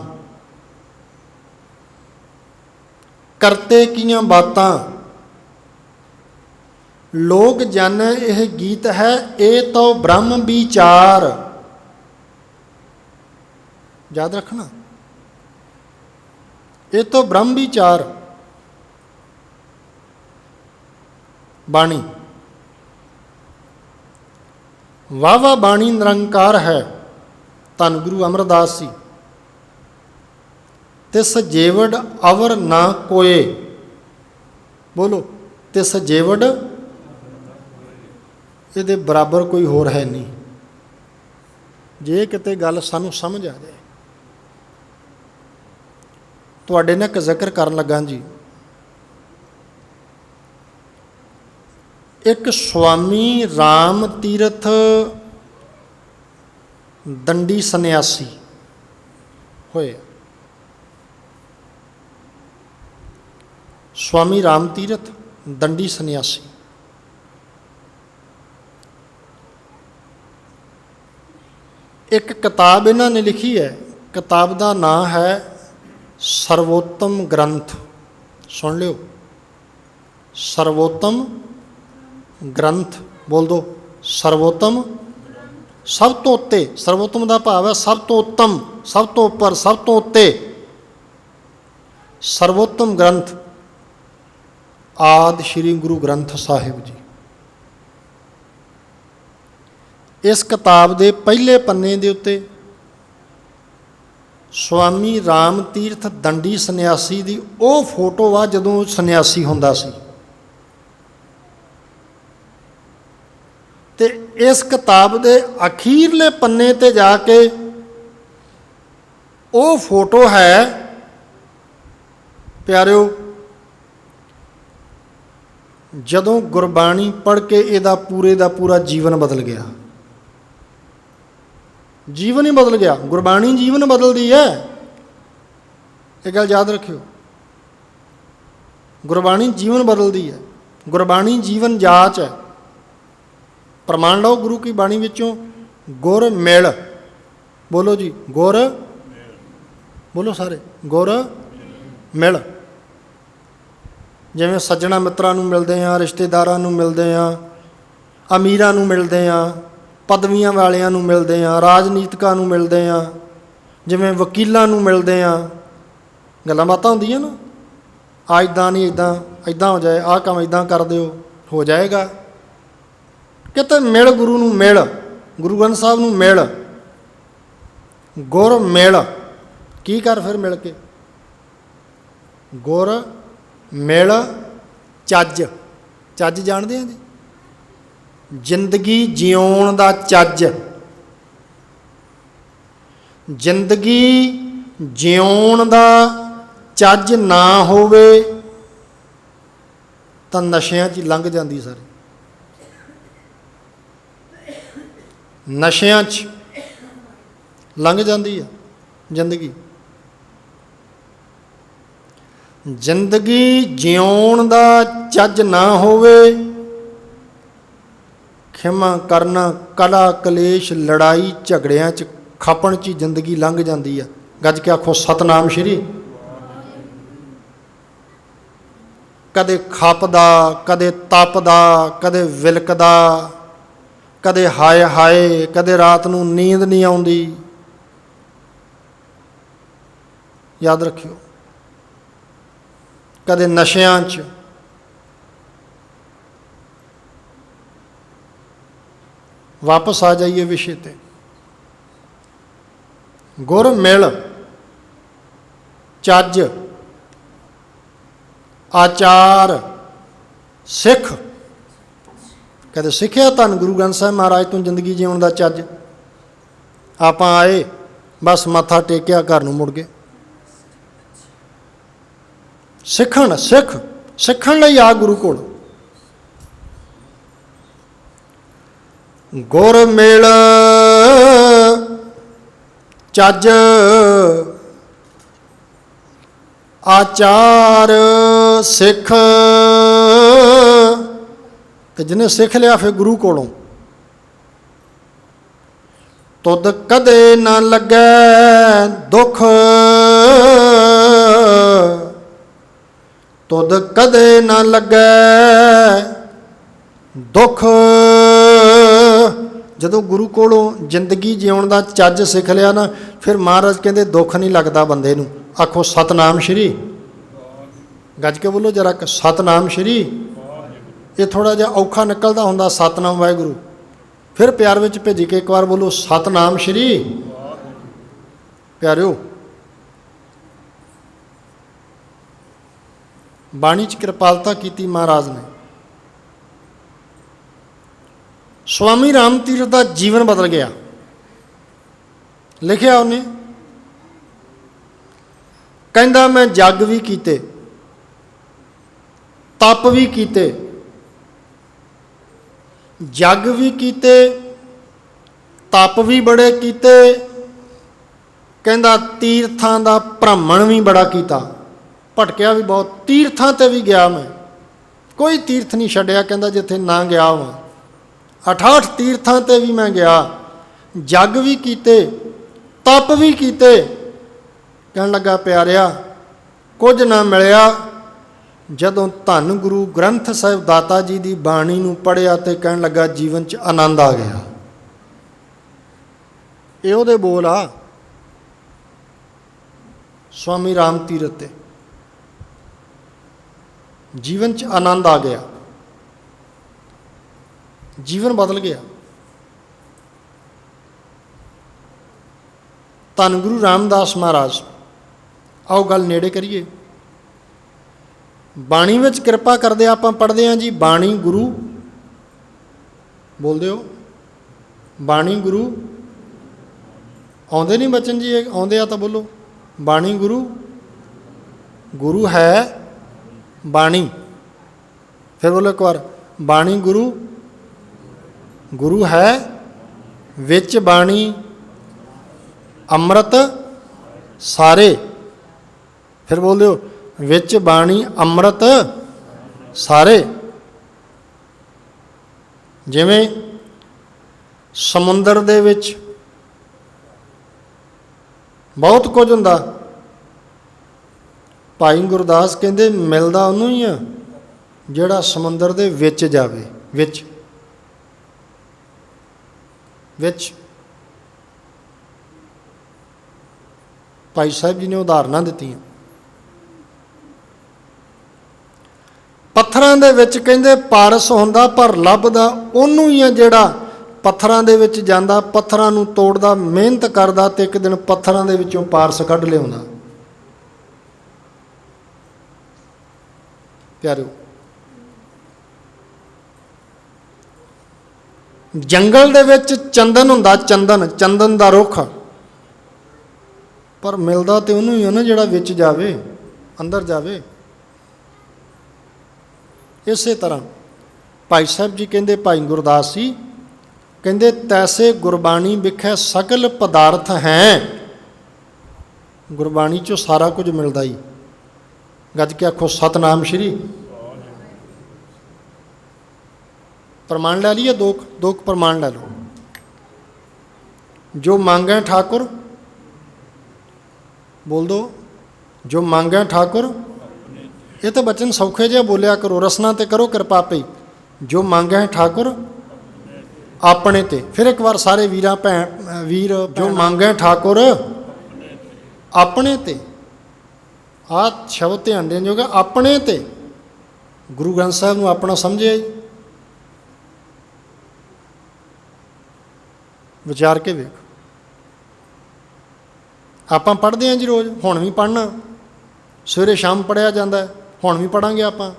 करते कियां बातां लोग जाने यह गीत है, ये तो ब्रह्म विचार। याद रखना, ये तो ब्रह्म विचार बाणी। वाह वाह बाणी निरंकार है। धन गुरु अमरदास जी। तिस जेवड़ अवर ना कोए, बोलो तिस जेवड़ ये बराबर कोई होर है नहीं। जे किते गल सानू समझ आ जाए, तुहाडे नाल एक जिक्र करन लगा जी। एक स्वामी राम तीरथ दंडी सन्यासी होए। स्वामी राम तीरथ दंडी सन्यासी। एक किताब इन्हों ने लिखी है, किताब का नाम है सर्वोत्तम ग्रंथ। सुन लियो, सर्वोत्तम ग्रंथ। बोल दो, सर्वोत्तम। सब तो उत्ते, सर्वोत्तम का भाव है सब तो उत्तम, सब तो उपर, सब तो उत्ते। सर्वोत्तम ग्रंथ आदि श्री गुरु ग्रंथ साहिब जी। इस किताब के पहले पन्ने के उत्ते स्वामी राम तीरथ दंडी सन्यासी की वो फोटो आ जदों सन्यासी हुंदा सी। ते इस किताब के अखीरले पन्ने ते जाके वो फोटो है प्यारिओ, जदों गुरबाणी पढ़ के इहदा पूरे दा पूरा जीवन बदल गया। जीवन ही बदल गया। गुरबाणी जीवन बदलती है, ये गल याद रखियो। गुरबाणी जीवन बदलती है, गुरबाणी जीवन जाच है। प्रमाण लो गुरु की बाणी विचों, गुर मिल। बोलो जी, गुर बोलो सारे, गुर मिल। जिवें सज्जणा मित्रां नूं मिलदे हैं, रिश्तेदारां नूं मिलदे हैं, अमीरां नूं मिलदे हैं, पदवियां वालियां नूं मिलदे हैं, राजनीतिकां नूं मिलदे हैं, जिवें वकीलां नूं मिलदे हैं। गल्लां बातां हुंदियां ना, आ इदां नहीं इदां, इदां हो जाए, आ काम इदां कर दिओ, हो जाएगा। किते मिल गुरु नूं मिल, गुरु ग्रंथ साहब नूं मिल, गुर मिल। की कर फिर मिल के? गुर मिल चज। चज जानते हैं जी? जिंदगी जिउण दा चज। जिंदगी जिउण दा चज ना होवे तां नशियां च लंघ जांदी सारी। नशियां च लंघ जांदी है जिंदगी। जिंदगी जिउण दा चज ना होवे, खिमा करना, कला कलेश, लड़ाई झगड़ियां च खपण च जिंदगी लंघ जाती है। गज के आखो सतनाम श्री। कदे खपदा, कदे तपदा, कदे विलकदा, कदे हाय हाय, कदे रात नूं नींद नहीं आउंदी। याद रखियो, कदे नशियां च। वापस आ जाइए विषय ते। गुर मिल चज आचार सिख। कहते सिखिया धन गुरु ग्रंथ साहिब महाराज तो जिंदगी जीवन का चज। आपां आए बस मत्था टेकिया घर नूं मुड़ गए। सिखण सिख सिखण लई आ गुरु कोल। गुर मिल चज आचार सिख। ते जिन्हें सिख लिया फिर गुरु कोलों, तुद कदे ना लगे दुख, तुद कदे ना लगे दुख। जदों गुरु कोलों जिंदगी जिउण दा चज सिख लिया ना, फिर महाराज कहते दुख नहीं लगता बंदे नूं। आखो सतनाम श्री। गज के बोलो जरा सतनाम श्री। ये थोड़ा जिहा औखा निकलदा हुंदा सतनाम वाहिगुरू। फिर प्यार विच भेज के एक बार बोलो सतनाम श्री। प्यारिओ, बाणी च कृपालता कीती महाराज ने। स्वामी राम तीरथ का जीवन बदल गया। लिखिया उन्हें, कहंदा मैं जग भी कीते, तप भी कीते, जग भी कीते, तप भी बड़े कीते, कहंदा तीर्थां दा भ्रमण भी बड़ा कीता, भटकिया भी बहुत, तीर्थां ते भी गया मैं, कोई तीर्थ नहीं छड्डिया, कहंदा जिथे ना गया वां। 68 तीर्थां ते भी मैं गया, जग भी कीते, तप भी कीते। कहन लगा प्यारिया कुछ ना मिलिया, जदों धन गुरु ग्रंथ साहिब दाता जी की बाणी नूं पढ़िया तो कहन लगा जीवन च आनंद आ गया। ये उहदे बोल आ स्वामी राम तीरथ ते, जीवन च आनंद आ गया, जीवन बदल गया। धन गुरु रामदास महाराज, आओ गल नेड़े करिए। बाणी विच किरपा करदे आपां पढ़दे हां जी, बाणी गुरु बोलदे हो, बाणी गुरु आउंदे नहीं बचन जी, आउंदे आ तां बोलो। बाणी गुरु, गुरु है बाणी, फिर बोलो एक बार, बाणी गुरु, गुरु है विच बाणी अमृत सारे, फिर बोल दो विच बाणी अमृत सारे। जिवें समुंदर दे विच बहुत कुछ हुंदा, भाई गुरदास कहंदे मिलदा उहनूं ही आ जिहड़ा समुंदर दे विच जावे, विच विच। भाई साहब जी ने उदाहरणां दित्तियां। पत्थरां दे विच कहंदे पारस हुंदा, पर लभदा उहनूं ही आ जिहड़ा पत्थरां दे विच जांदा, पत्थरां नूं तोड़दा, मेहनत करदा ते एक दिन पत्थरां दे विचों पारस कढ लिआउंदा। प्यारिओ, जंगल दे विच चंदन हुंदा, चंदन, चंदन दा रुख, पर मिलदा ते उहनूं ही आ ना जिहड़ा विच जावे, अंदर जावे। इसे तरह भाई साहब जी कहंदे, भाई गुरदास जी कहंदे तैसे गुरबाणी विखै सकल पदार्थ हैं। गुरबाणी चो सारा कुछ मिलदा ही। गज के आखो सतनाम श्री। प्रमाण लै लीए, दो प्रमाण लै लो। जो मांगे ठाकुर, बोल दो, जो मांगे ठाकुर। ये तो बचन सौखे जिहा बोलिया करो, रसना ते करो कृपा पई। जो मांगे ठाकुर अपने ते। फिर एक बार सारे वीरां भैन वीर, जो मांगे ठाकुर अपने ते। आ शब्द ध्यान देने जोगा, अपने ते। गुरु ग्रंथ साहिब नूं अपना समझिया ही। विचार के वेख। आपां पढ़दे हां जी रोज़, हुण भी पढ़ना, सवेरे शाम पढ़िया जांदा है, हुण भी पढ़ांगे आपां।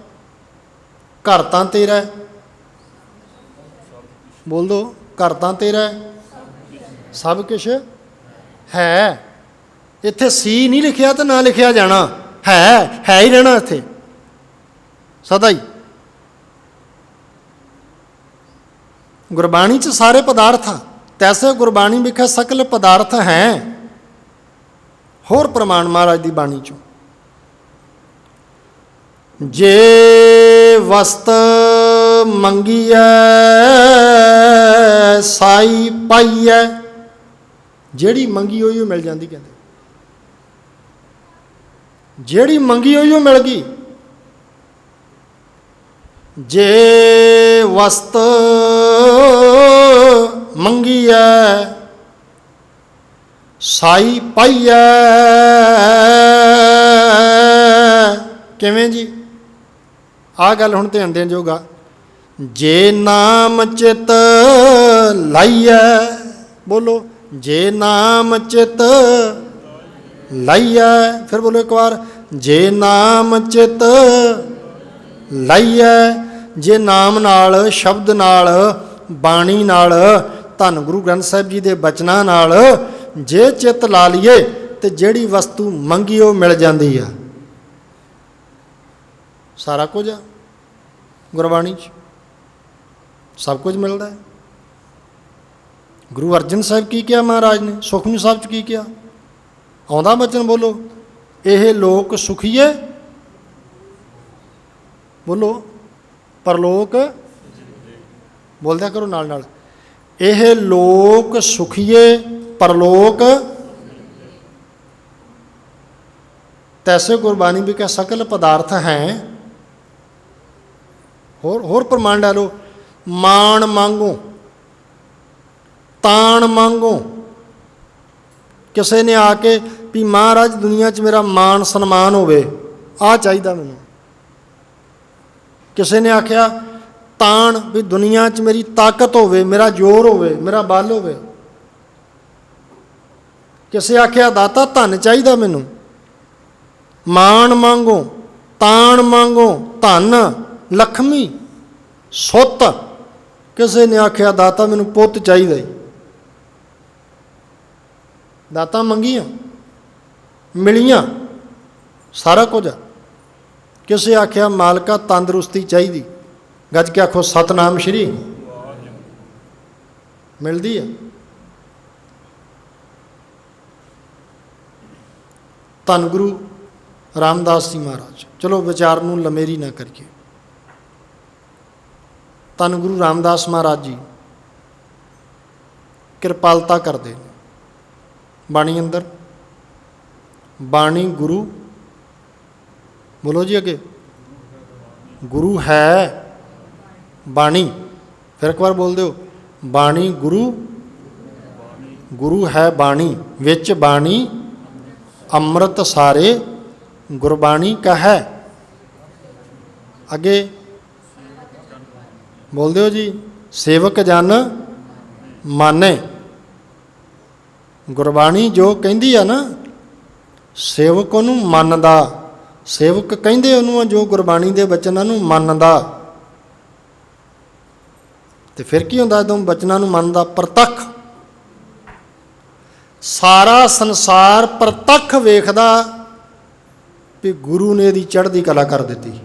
घर तां तेरा है, बोल दो, घर तां तेरा है, सब कुछ है। इत्थे सी नहीं लिखिया तो ना लिखिया जाना, है ही रहना इत्थे सदा ही। गुरबाणी च सारे पदार्थ हैं, तैसे गुरबाणी विखे सकल पदार्थ हैं। होर प्रमाण महाराज की बाणी चो, जे वस्त मंगी है साई पाई है। जेड़ी मंगी हुई मिल जाती, कहते जेड़ी मंगी हुई मिल गई। जे वस्त मंगी है साई पाई है। किवें जी? आ गल हुण ध्यान देण जोगा। जे नाम चित लाइए, बोलो, जे नाम चित लाइए। फिर बोलो एक बार, जे नाम चित लाइए। जे नाम नाल, शब्द नाल, बाणी नाल, धन गुरु ग्रंथ साहिब जी के बचनां नाल जे चित ला लीए तो जिहड़ी वस्तु मंगी वो मिल जाती है। सारा कुछ आ गुरबाणी सब कुछ मिलता है। ਗੁਰੂ ਅਰਜਨ ਸਾਹਿਬ ਕੀ ਕਿਹਾ ਮਹਾਰਾਜ ਨੇ? ਸੁਖਮਨੀ ਸਾਹਿਬ 'ਚ ਕੀ ਕਿਹਾ? ਆਉਂਦਾ ਬਚਨ ਬੋਲੋ, ਇਹ ਲੋਕ ਸੁਖੀਏ, ਬੋਲੋ ਪਰਲੋਕ, ਬੋਲਦਿਆ ਕਰੋ ਨਾਲ ਨਾਲ, ਇਹ ਲੋਕ ਸੁਖੀਏ ਪਰਲੋਕ ਤੈਸੇ ਗੁਰਬਾਣੀ ਵੀ ਕਹ ਸਕਲ ਪਦਾਰਥ ਹੈ। ਹੋਰ ਪ੍ਰਮਾਣ ਲੈ ਲਓ, ਮਾਣ ਮੰਗੋ ਤਾਣ ਮੰਗੋ। ਕਿਸੇ ਨੇ ਆ ਕੇ ਵੀ ਮਹਾਰਾਜ ਦੁਨੀਆ 'ਚ ਮੇਰਾ ਮਾਣ ਸਨਮਾਨ ਹੋਵੇ, ਆਹ ਚਾਹੀਦਾ ਮੈਨੂੰ। ਕਿਸੇ ਨੇ ਆਖਿਆ ਤਾਣ ਵੀ ਦੁਨੀਆ 'ਚ ਮੇਰੀ ਤਾਕਤ ਹੋਵੇ, ਮੇਰਾ ਜ਼ੋਰ ਹੋਵੇ, ਮੇਰਾ ਬਲ ਹੋਵੇ। ਕਿਸੇ ਆਖਿਆ ਦਾਤਾ ਧਨ ਚਾਹੀਦਾ ਮੈਨੂੰ, ਮਾਣ ਮੰਗੋ ਤਾਣ ਮੰਗੋ, ਧਨ ਲਖਮੀ ਸੁੱਤ। ਕਿਸੇ ਨੇ ਆਖਿਆ ਦਾਤਾ ਮੈਨੂੰ ਪੁੱਤ ਚਾਹੀਦਾ ਹੀ। ਦਾਤਾਂ ਮੰਗੀਆਂ ਮਿਲੀਆਂ ਸਾਰਾ ਕੁਝ। ਕਿਸੇ ਆਖਿਆ ਮਾਲਕਾ ਤੰਦਰੁਸਤੀ ਚਾਹੀਦੀ, ਗੱਜ ਕੇ ਆਖੋ ਸਤਨਾਮ ਸ਼੍ਰੀ, ਮਿਲਦੀ ਆ। ਧੰਨ ਗੁਰੂ ਰਾਮਦਾਸ ਜੀ ਮਹਾਰਾਜ। ਚਲੋ ਵਿਚਾਰ ਨੂੰ ਲੰਮੇਰੀ ਨਾ ਕਰੀਏ। ਧੰਨ ਗੁਰੂ ਰਾਮਦਾਸ ਮਹਾਰਾਜ ਜੀ ਕਿਰਪਾਲਤਾ ਕਰਦੇ ਨੇ ਬਾਣੀ ਅੰਦਰ। ਬਾਣੀ ਗੁਰੂ, ਬੋਲੋ ਜੀ ਅੱਗੇ, ਗੁਰੂ ਹੈ ਬਾਣੀ। ਫਿਰ ਇੱਕ ਵਾਰ ਬੋਲ ਦਿਓ, ਬਾਣੀ ਗੁਰੂ, ਗੁਰੂ ਹੈ ਬਾਣੀ, ਵਿੱਚ ਬਾਣੀ ਅੰਮ੍ਰਿਤ ਸਾਰੇ ਗੁਰਬਾਣੀ ਕਹੈ। ਅੱਗੇ ਬੋਲ ਦਿਓ ਜੀ, ਸੇਵਕ ਜਨ ਮਾਨੇ। ਗੁਰਬਾਣੀ ਜੋ ਕਹਿੰਦੀ ਆ ਨਾ, ਸੇਵਕ ਉਹਨੂੰ ਮੰਨਦਾ। ਸੇਵਕ ਕਹਿੰਦੇ ਉਹਨੂੰ ਜੋ ਗੁਰਬਾਣੀ ਦੇ ਬਚਨਾਂ ਨੂੰ ਮੰਨਦਾ। ਤੇ ਫਿਰ ਕੀ ਹੁੰਦਾ ਜਦੋਂ ਬਚਨਾਂ ਨੂੰ ਮੰਨਦਾ? ਪ੍ਰਤੱਖ। ਸਾਰਾ ਸੰਸਾਰ ਪ੍ਰਤੱਖ ਵੇਖਦਾ ਵੀ ਗੁਰੂ ਨੇ ਇਹਦੀ ਚੜ੍ਹਦੀ ਕਲਾ ਕਰ ਦਿੱਤੀ।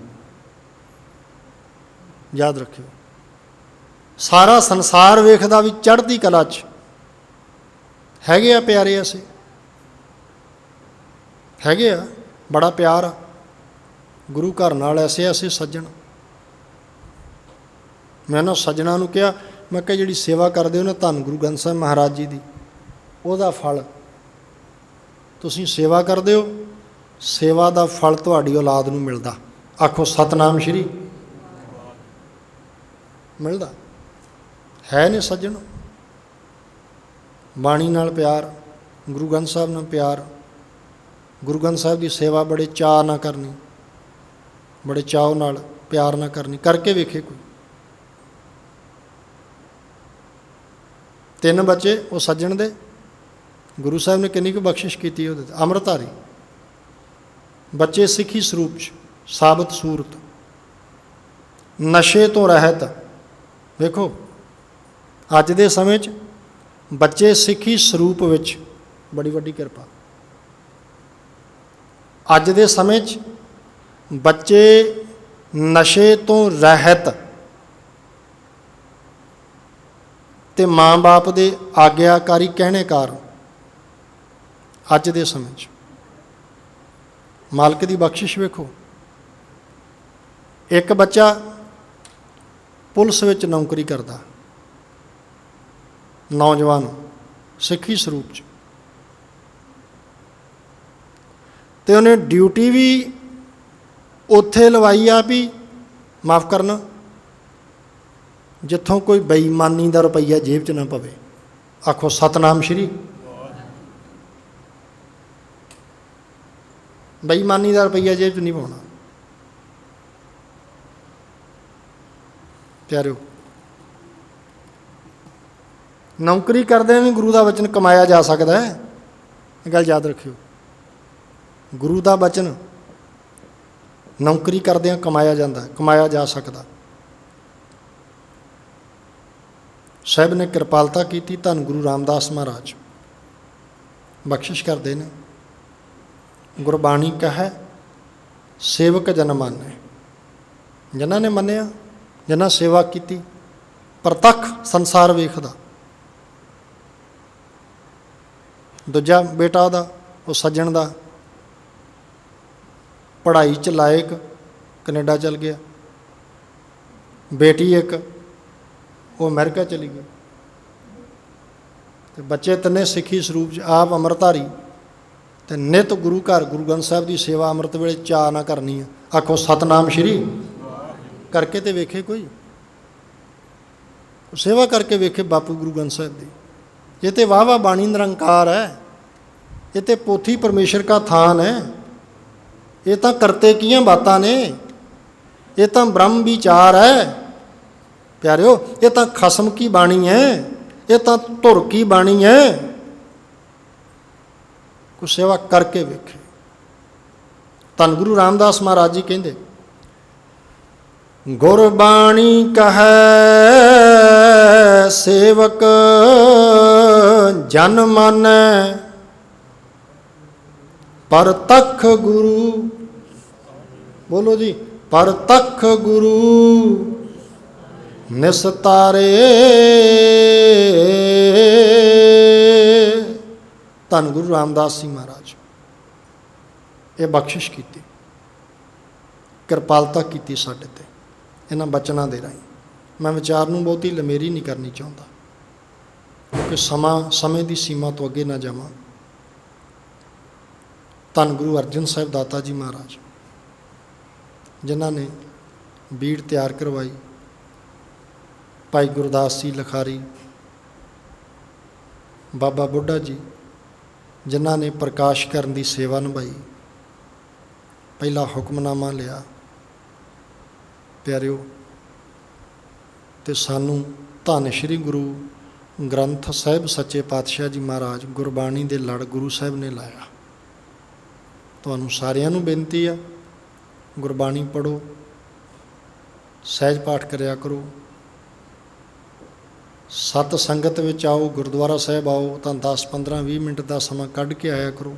ਯਾਦ ਰੱਖਿਓ, ਸਾਰਾ ਸੰਸਾਰ ਵੇਖਦਾ ਵੀ ਚੜ੍ਹਦੀ ਕਲਾ 'ਚ ਹੈਗੇ ਆ ਪਿਆਰੇ, ਅਸੀਂ ਹੈਗੇ ਆ, ਬੜਾ ਪਿਆਰ ਆ ਗੁਰੂ ਘਰ ਨਾਲ। ਐਸੇ ਐਸੇ ਸੱਜਣ। ਮੈਂ ਨਾ ਸੱਜਣਾ ਨੂੰ ਕਿਹਾ, ਮੈਂ ਕਿਹਾ ਜਿਹੜੀ ਸੇਵਾ ਕਰਦੇ ਹੋ ਨਾ ਧੰਨ ਗੁਰੂ ਗ੍ਰੰਥ ਸਾਹਿਬ ਮਹਾਰਾਜ ਜੀ ਦੀ, ਉਹਦਾ ਫਲ ਤੁਸੀਂ ਸੇਵਾ ਕਰਦੇ ਹੋ, ਸੇਵਾ ਦਾ ਫਲ ਤੁਹਾਡੀ ਔਲਾਦ ਨੂੰ ਮਿਲਦਾ। ਆਖੋ ਸਤਨਾਮ ਸ਼੍ਰੀ, ਮਿਲਦਾ ਹੈ ਨੇ ਸੱਜਣ। ਬਾਣੀ ਨਾਲ ਪਿਆਰ, ਗੁਰੂ ਗ੍ਰੰਥ ਸਾਹਿਬ ਨਾਲ ਪਿਆਰ, ਗੁਰੂ ਗ੍ਰੰਥ ਸਾਹਿਬ ਦੀ ਸੇਵਾ ਬੜੇ ਚਾਅ ਨਾਲ ਕਰਨੀ, ਬੜੇ ਚਾਅ ਨਾਲ ਪਿਆਰ ਨਾਲ ਕਰਨੀ। ਕਰਕੇ ਵੇਖੇ ਕੋਈ। 3 ਬੱਚੇ ਉਹ ਸੱਜਣ ਦੇ, ਗੁਰੂ ਸਾਹਿਬ ਨੇ ਕਿੰਨੀ ਕੁ ਬਖਸ਼ਿਸ਼ ਕੀਤੀ ਉਹਦੇ ਤੇ। ਅੰਮ੍ਰਿਤਧਾਰੀ ਬੱਚੇ, ਸਿੱਖੀ ਸਰੂਪ 'ਚ, ਸਾਬਤ ਸੂਰਤ, ਨਸ਼ੇ ਤੋਂ ਰਹਿਤ। ਵੇਖੋ ਅੱਜ ਦੇ ਸਮੇਂ 'ਚ ਬੱਚੇ ਸਿੱਖੀ ਸਰੂਪ ਵਿੱਚ, ਬੜੀ ਵੱਡੀ ਕਿਰਪਾ। ਅੱਜ ਦੇ ਸਮੇਂ 'ਚ ਬੱਚੇ ਨਸ਼ੇ ਤੋਂ ਰਹਿਤ ਤੇ ਮਾਂ-ਬਾਪ ਦੇ ਆਗਿਆਕਾਰੀ ਕਹਿਣੇ ਕਾਰਨ ਅੱਜ ਦੇ ਸਮੇਂ 'ਚ ਮਾਲਕ ਦੀ ਬਖਸ਼ਿਸ਼ ਵੇਖੋ। ਇੱਕ ਬੱਚਾ ਪੁਲਿਸ ਵਿੱਚ ਨੌਕਰੀ ਕਰਦਾ, ਨੌਜਵਾਨ, ਸਿੱਖੀ ਸਰੂਪ 'ਚ, ਤੇ ਉਹਨੇ ਡਿਊਟੀ ਵੀ ਉੱਥੇ ਲਵਾਈ ਆ ਵੀ ਮਾਫ਼ ਕਰਨਾ ਜਿੱਥੋਂ ਕੋਈ ਬੇਈਮਾਨੀ ਦਾ ਰੁਪਈਆ ਜੇਬ 'ਚ ਨਾ ਪਵੇ। ਆਖੋ ਸਤਨਾਮ ਸ਼੍ਰੀ। ਬੇਈਮਾਨੀ ਦਾ ਰੁਪਈਆ ਜੇਬ 'ਚ ਨਹੀਂ ਪਾਉਣਾ ਪਿਆਰਿਓ। ਨੌਕਰੀ ਕਰਦਿਆਂ ਵੀ ਗੁਰੂ ਦਾ ਵਚਨ ਕਮਾਇਆ ਜਾ ਸਕਦਾ ਹੈ, ਇਹ ਗੱਲ ਯਾਦ ਰੱਖਿਓ। ਗੁਰੂ ਦਾ ਵਚਨ ਨੌਕਰੀ ਕਰਦਿਆਂ ਕਮਾਇਆ ਜਾਂਦਾ, ਕਮਾਇਆ ਜਾ ਸਕਦਾ। ਸਾਹਿਬ ਨੇ ਕਿਰਪਾਲਤਾ ਕੀਤੀ। ਧੰਨ ਗੁਰੂ ਰਾਮਦਾਸ ਮਹਾਰਾਜ ਬਖਸ਼ਿਸ਼ ਕਰਦੇ ਨੇ। ਗੁਰਬਾਣੀ ਕਹੈ ਸੇਵਕ ਜਨ ਮਾਨੈ। ਜਿਨ੍ਹਾਂ ਨੇ ਮੰਨਿਆ, ਜਿਨ੍ਹਾਂ ਸੇਵਾ ਕੀਤੀ, ਪ੍ਰਤੱਖ ਸੰਸਾਰ ਵੇਖਦਾ दूजा बेटा ਉਹਦਾ ਉਹ ਸੱਜਣ ਦਾ पढ़ाई च लायक कनेडा चल गया, बेटी एक वो अमेरिका चली गई, तो बच्चे तिन्ने सिखी स्वरूप आप अमृतधारी, तो नित गुरु घर गुरु ग्रंथ साहिब की सेवा अमृत वेले चाह ना करनी है। आखो सतनाम श्री करके तो वेखे कोई सेवा करके वेखे बापू गुरु ग्रंथ साहिब की। ये तो वाह वाह बाणी निरंकार है, ये तो पोथी परमेश्वर का थान है, ये तो करते कियां बातां ने, ये तो ब्रह्म विचार है प्यारिओ, ये तो खसम की बाणी है, ये तो धुर की बाणी है। कुछ सेवा करके वेखे। धन गुरु रामदास महाराज जी कहते गुरबाणी कहे सेवक जन मानै, परतख गुरु, बोलो जी, परतख गुरु निस्तारे। धन गुरु रामदास जी महाराज ये बख्शिश की, किरपालता की साडे ते इन्हां बचनां दे राहीं। मैं विचार नूं बहुती लमेरी नहीं करनी चाहता, क्योंकि समय की सीमा तो अगे ना जावां। धन गुरु अर्जन साहिब दाता जी महाराज जिन्हां ने बीड़ तैयार करवाई, भाई गुरदास जी लखारी, बाबा बुढ़ा जी जिन्हां ने प्रकाश करन दी सेवा निभाई, पहला हुक्मनामा लिया प्यारिओ, ते सानू धन श्री गुरु ग्रंथ साहिब सच्चे पातशाह जी महाराज गुरबाणी दे लड़ गुरु साहिब ने लाया। तुहानू सारियां नू बेनती है गुरबाणी पढ़ो, सहज पाठ करया करो, सत संगत विच आओ, गुरुद्वारा साहिब आओ तो 10-15-20 मिनट का समा कढ़ के आया करो,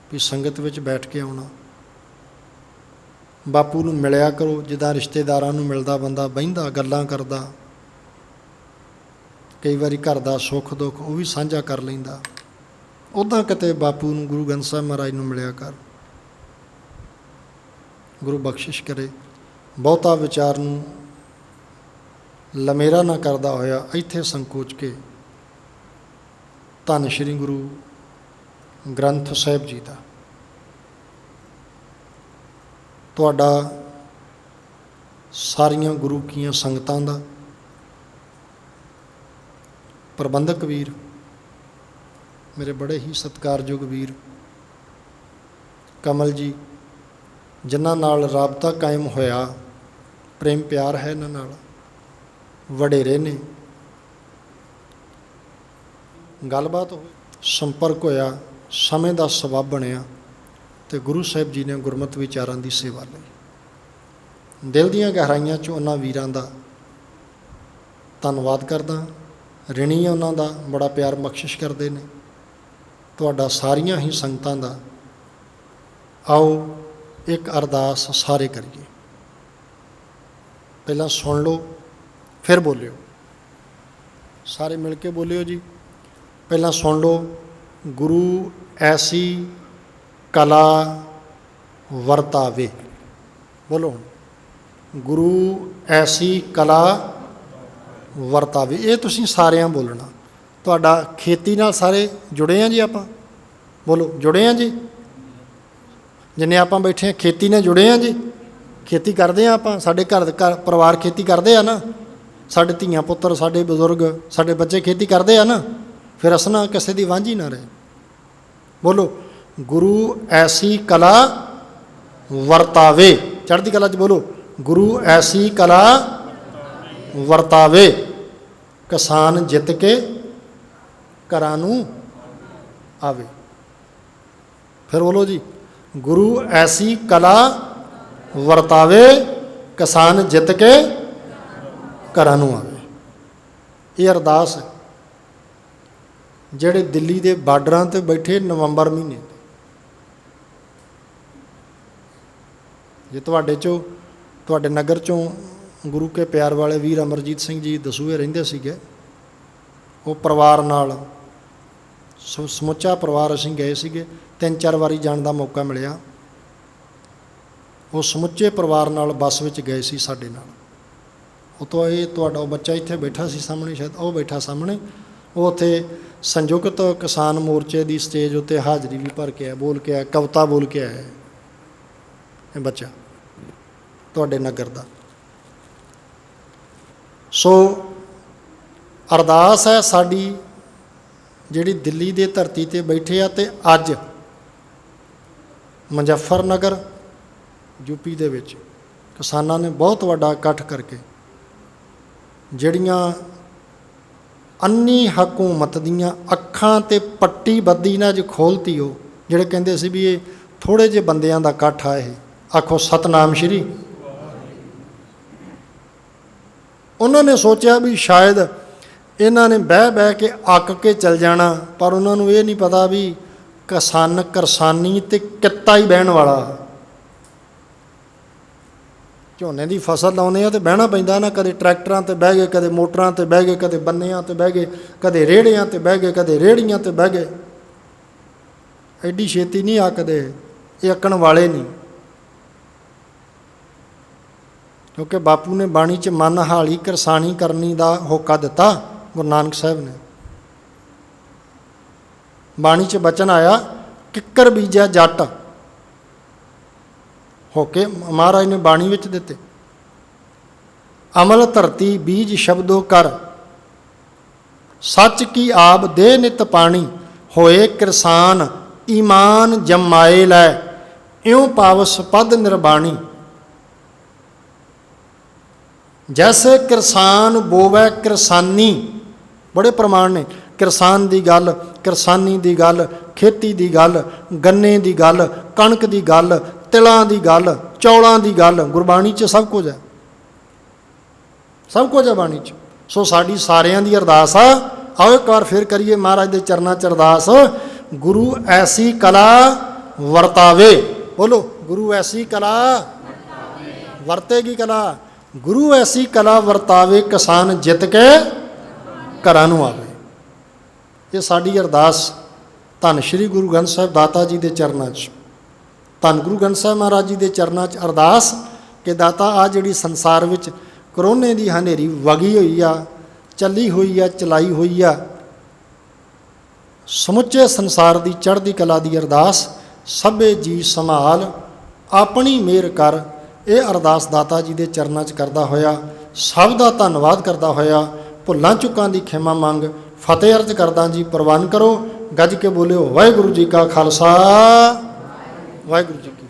भी संगत विच बैठ के आउणा, बापू नू मिलिया करो, जिद्दां रिश्तेदारां नू मिलदा बंदा बहिंदा गल्लां करदा, कई वारी घर दा सुख दुख वो भी साझा कर लैंदा, उदां किते बापू नू गुरु ग्रंथ साहिब महाराज नू मिलिया कर। गुरु बख्शिश करे बहुता विचार नू लमेरा ना करदा होया इत्थे संकोच के धन श्री गुरु ग्रंथ साहिब जी दा तुहाडा सारियां गुरु कीयां संगतां दा प्रबंधक वीर मेरे बड़े ही सत्कारयोग वीर कमल जी जिन्हां नाल राबता कायम होया, प्रेम प्यार है इन्हां नाल, वडेरे ने गलबात हो संपर्क होया, समय का सबब बनया तो गुरु साहिब जी ने गुरमत विचारां की सेवा लई। दिल दीयां गहराइयां चों उन्हां वीरां दा धन्नवाद करदा, ऋणी उन्हां दा बड़ा प्यार बख्शिश करते हैं। तुहाडा सारियां ही संगतां दा आओ एक अरदास सारे करिए, पहला सुन लो फिर बोलियो, सारे मिल के बोलियो जी। पहला सुन लो, गुरु ऐसी कला वरतावे, बोलो गुरु ऐसी कला वरतावे, ये तुसीं सारियां बोलना। तुहाडा खेती नाल सारे जुड़े हैं जी, आपां बोलो जुड़े हैं जी, जिन्ने आपां बैठे हैं खेती ने जुड़े हैं जी, खेती करते हैं आपां, साडे घर परिवार खेती करते हैं ना, साडे धीआं पुत्तर साडे बजुर्ग साडे बच्चे खेती करते हैं ना, फिर असना किसी की वांझी ना रहे। बोलो गुरु ऐसी कला वरतावे, चढ़ती कला च बोलो गुरु ऐसी कला वरतावे, किसान जित के घरां नूं आवे। फिर बोलो जी गुरु ऐसी कला वरतावे, किसान जित के घरां नूं आवे। ये अरदास है ਜਿਹੜੇ दिल्ली के बार्डरां ते बैठे नवंबर महीने, जे तुहाडे चों तुहाडे नगर चों गुरु के प्यार वाले वीर अमरजीत सिंह जी दसूए रहिंदे सीगे, वो परिवार नाल ਸਮੁੱਚਾ ਪਰਿਵਾਰ ਅਸੀਂ ਗਏ ਸੀਗੇ, 3-4 ਵਾਰੀ ਜਾਣ ਦਾ ਮੌਕਾ ਮਿਲਿਆ। ਉਹ ਸਮੁੱਚੇ ਪਰਿਵਾਰ ਨਾਲ ਬੱਸ ਵਿੱਚ ਗਏ ਸੀ ਸਾਡੇ ਨਾਲ। ਉਹ ਤੋਂ ਇਹ ਤੁਹਾਡਾ ਉਹ ਬੱਚਾ ਇੱਥੇ ਬੈਠਾ ਸੀ ਸਾਹਮਣੇ, ਸ਼ਾਇਦ ਉਹ ਬੈਠਾ ਸਾਹਮਣੇ, ਉਹ ਉੱਥੇ ਸੰਯੁਕਤ ਕਿਸਾਨ ਮੋਰਚੇ ਦੀ ਸਟੇਜ ਉੱਤੇ ਹਾਜ਼ਰੀ ਵੀ ਭਰ ਕੇ ਆਇਆ, ਬੋਲ ਕੇ ਆਇਆ, ਕਵਿਤਾ ਬੋਲ ਕੇ ਆਇਆ ਇਹ ਬੱਚਾ ਤੁਹਾਡੇ ਨਗਰ ਦਾ। ਸੋ ਅਰਦਾਸ ਹੈ ਸਾਡੀ ਜਿਹੜੀ ਦਿੱਲੀ ਦੇ ਧਰਤੀ 'ਤੇ ਬੈਠੇ ਆ, ਅਤੇ ਅੱਜ ਮੁਜ਼ੱਫਰਨਗਰ ਯੂਪੀ ਦੇ ਵਿੱਚ ਕਿਸਾਨਾਂ ਨੇ ਬਹੁਤ ਵੱਡਾ ਇਕੱਠ ਕਰਕੇ ਜਿਹੜੀਆਂ ਅੰਨੀ ਹਕੂਮਤ ਦੀਆਂ ਅੱਖਾਂ 'ਤੇ ਪੱਟੀ ਬੱਦੀ ਨਾ ਅੱਜ ਖੋਲ੍ਹਤੀ, ਉਹ ਜਿਹੜੇ ਕਹਿੰਦੇ ਸੀ ਵੀ ਇਹ ਥੋੜ੍ਹੇ ਜਿਹੇ ਬੰਦਿਆਂ ਦਾ ਇਕੱਠ ਆ, ਇਹ ਆਖੋ ਸਤਨਾਮ ਸ਼੍ਰੀ। ਉਹਨਾਂ ਨੇ ਸੋਚਿਆ ਵੀ ਸ਼ਾਇਦ ਇਹਨਾਂ ਨੇ ਬਹਿ ਕੇ ਅੱਕ ਕੇ ਚੱਲ ਜਾਣਾ, ਪਰ ਉਹਨਾਂ ਨੂੰ ਇਹ ਨਹੀਂ ਪਤਾ ਵੀ ਕਿਰਸਾਨੀ ਅਤੇ ਕਿੱਤਾ ਹੀ ਬਹਿਣ ਵਾਲਾ। ਝੋਨੇ ਦੀ ਫਸਲ ਲਾਉਂਦੇ ਆ ਅਤੇ ਬਹਿਣਾ ਪੈਂਦਾ ਨਾ, ਕਦੇ ਟਰੈਕਟਰਾਂ 'ਤੇ ਬਹਿ ਗਏ, ਕਦੇ ਮੋਟਰਾਂ 'ਤੇ ਬਹਿ ਗਏ, ਕਦੇ ਬੰਨਿਆਂ 'ਤੇ ਬਹਿ ਗਏ, ਕਦੇ ਰੇਹੜਿਆਂ 'ਤੇ ਬਹਿ ਗਏ, ਕਦੇ ਰੇਹੜੀਆਂ 'ਤੇ ਬਹਿ ਗਏ। ਐਡੀ ਛੇਤੀ ਨਹੀਂ ਅੱਕਦੇ, ਇਹ ਅੱਕਣ ਵਾਲੇ ਨਹੀਂ। ਕਿਉਂਕਿ ਬਾਪੂ ਨੇ ਬਾਣੀ 'ਚ ਮਨ ਹਾਲੀ ਕਿਰਸਾਨੀ ਕਰਨੀ ਦਾ ਹੋਕਾ ਦਿੱਤਾ, ਗੁਰੂ ਨਾਨਕ ਸਾਹਿਬ ਨੇ। ਬਾਣੀ 'ਚ ਬਚਨ ਆਇਆ, ਕਿੱਕਰ ਬੀਜਿਆ ਜੱਟ, ਹੋਕੇ ਮਹਾਰਾਜ ਨੇ ਬਾਣੀ ਵਿੱਚ ਦਿੱਤੇ। ਅਮਲ ਧਰਤੀ ਬੀਜ ਸ਼ਬਦੋ ਕਰ, ਸੱਚ ਕੀ ਆਬ ਦੇ ਨਿਤ ਪਾਣੀ, ਹੋਏ ਕਿਰਸਾਨ ਈਮਾਨ ਜਮਾਏ ਲੈ, ਇਉਂ ਪਾਵਸ ਪਦ ਨਿਰਬਾਣੀ। ਜੈਸੇ ਕਿਰਸਾਨ ਬੋਵੈ ਕਿਰਸਾਨੀ, ਬੜੇ ਪ੍ਰਮਾਣ ਨੇ, ਕਿਰਸਾਨ ਦੀ ਗੱਲ, ਕਿਰਸਾਨੀ ਦੀ ਗੱਲ, ਖੇਤੀ ਦੀ ਗੱਲ, ਗੰਨੇ ਦੀ ਗੱਲ, ਕਣਕ ਦੀ ਗੱਲ, ਤਿਲਾਂ ਦੀ ਗੱਲ, ਚੌਲਾਂ ਦੀ ਗੱਲ, ਗੁਰਬਾਣੀ 'ਚ ਸਭ ਕੁਝ ਹੈ, ਸਭ ਕੁਝ ਹੈ ਬਾਣੀ 'ਚ। ਸੋ ਸਾਡੀ ਸਾਰਿਆਂ ਦੀ ਅਰਦਾਸ ਆ, ਆਓ ਇੱਕ ਵਾਰ ਫਿਰ ਕਰੀਏ ਮਹਾਰਾਜ ਦੇ ਚਰਨਾਂ 'ਚ ਅਰਦਾਸ, ਗੁਰੂ ਐਸੀ ਕਲਾ ਵਰਤਾਵੇ। ਬੋਲੋ, ਗੁਰੂ ਐਸੀ ਕਲਾ ਵਰਤੇਗੀ ਕਲਾ, ਗੁਰੂ ਐਸੀ ਕਲਾ ਵਰਤਾਵੇ, ਕਿਸਾਨ ਜਿੱਤ ਕੇ ਘਰਾਂ ਨੂੰ ਆਵੇ। ਇਹ ਸਾਡੀ ਅਰਦਾਸ ਧੰਨ ਸ਼੍ਰੀ ਗੁਰੂ ਗ੍ਰੰਥ ਸਾਹਿਬ ਦਾਤਾ ਜੀ ਦੇ ਚਰਨਾਂ 'ਚ, ਧੰਨ ਗੁਰੂ ਗ੍ਰੰਥ ਸਾਹਿਬ ਮਹਾਰਾਜ ਜੀ ਦੇ ਚਰਨਾਂ 'ਚ ਅਰਦਾਸ ਕਿ ਦਾਤਾ ਆ ਜਿਹੜੀ ਸੰਸਾਰ ਵਿੱਚ ਕਰੋਨੇ ਦੀ ਹਨੇਰੀ ਵਗੀ ਹੋਈ ਆ, ਚੱਲੀ ਹੋਈ ਆ, ਚਲਾਈ ਹੋਈ ਆ, ਸਮੁੱਚੇ ਸੰਸਾਰ ਦੀ ਚੜ੍ਹਦੀ ਕਲਾ ਦੀ ਅਰਦਾਸ, ਸਭੇ ਜੀ ਸੰਭਾਲ ਆਪਣੀ ਮਿਹਰ ਕਰ। ਇਹ ਅਰਦਾਸ ਦਾਤਾ ਜੀ ਦੇ ਚਰਨਾਂ 'ਚ ਕਰਦਾ ਹੋਇਆ, ਸਭ ਦਾ ਧੰਨਵਾਦ ਕਰਦਾ ਹੋਇਆ, ਭੁੱਲਾਂ ਚੁੱਕਾਂ ਦੀ ਖਿਮਾ ਮੰਗ ਫਤਿਹ ਅਰਜ਼ ਕਰਦਾ ਜੀ। ਪ੍ਰਵਾਨ ਕਰੋ, ਗੱਜ ਕੇ ਬੋਲਿਓ ਵਾਹਿਗੁਰੂ ਜੀ ਕਾ ਖਾਲਸਾ, ਵਾਹਿਗੁਰੂ ਜੀ ਕੀ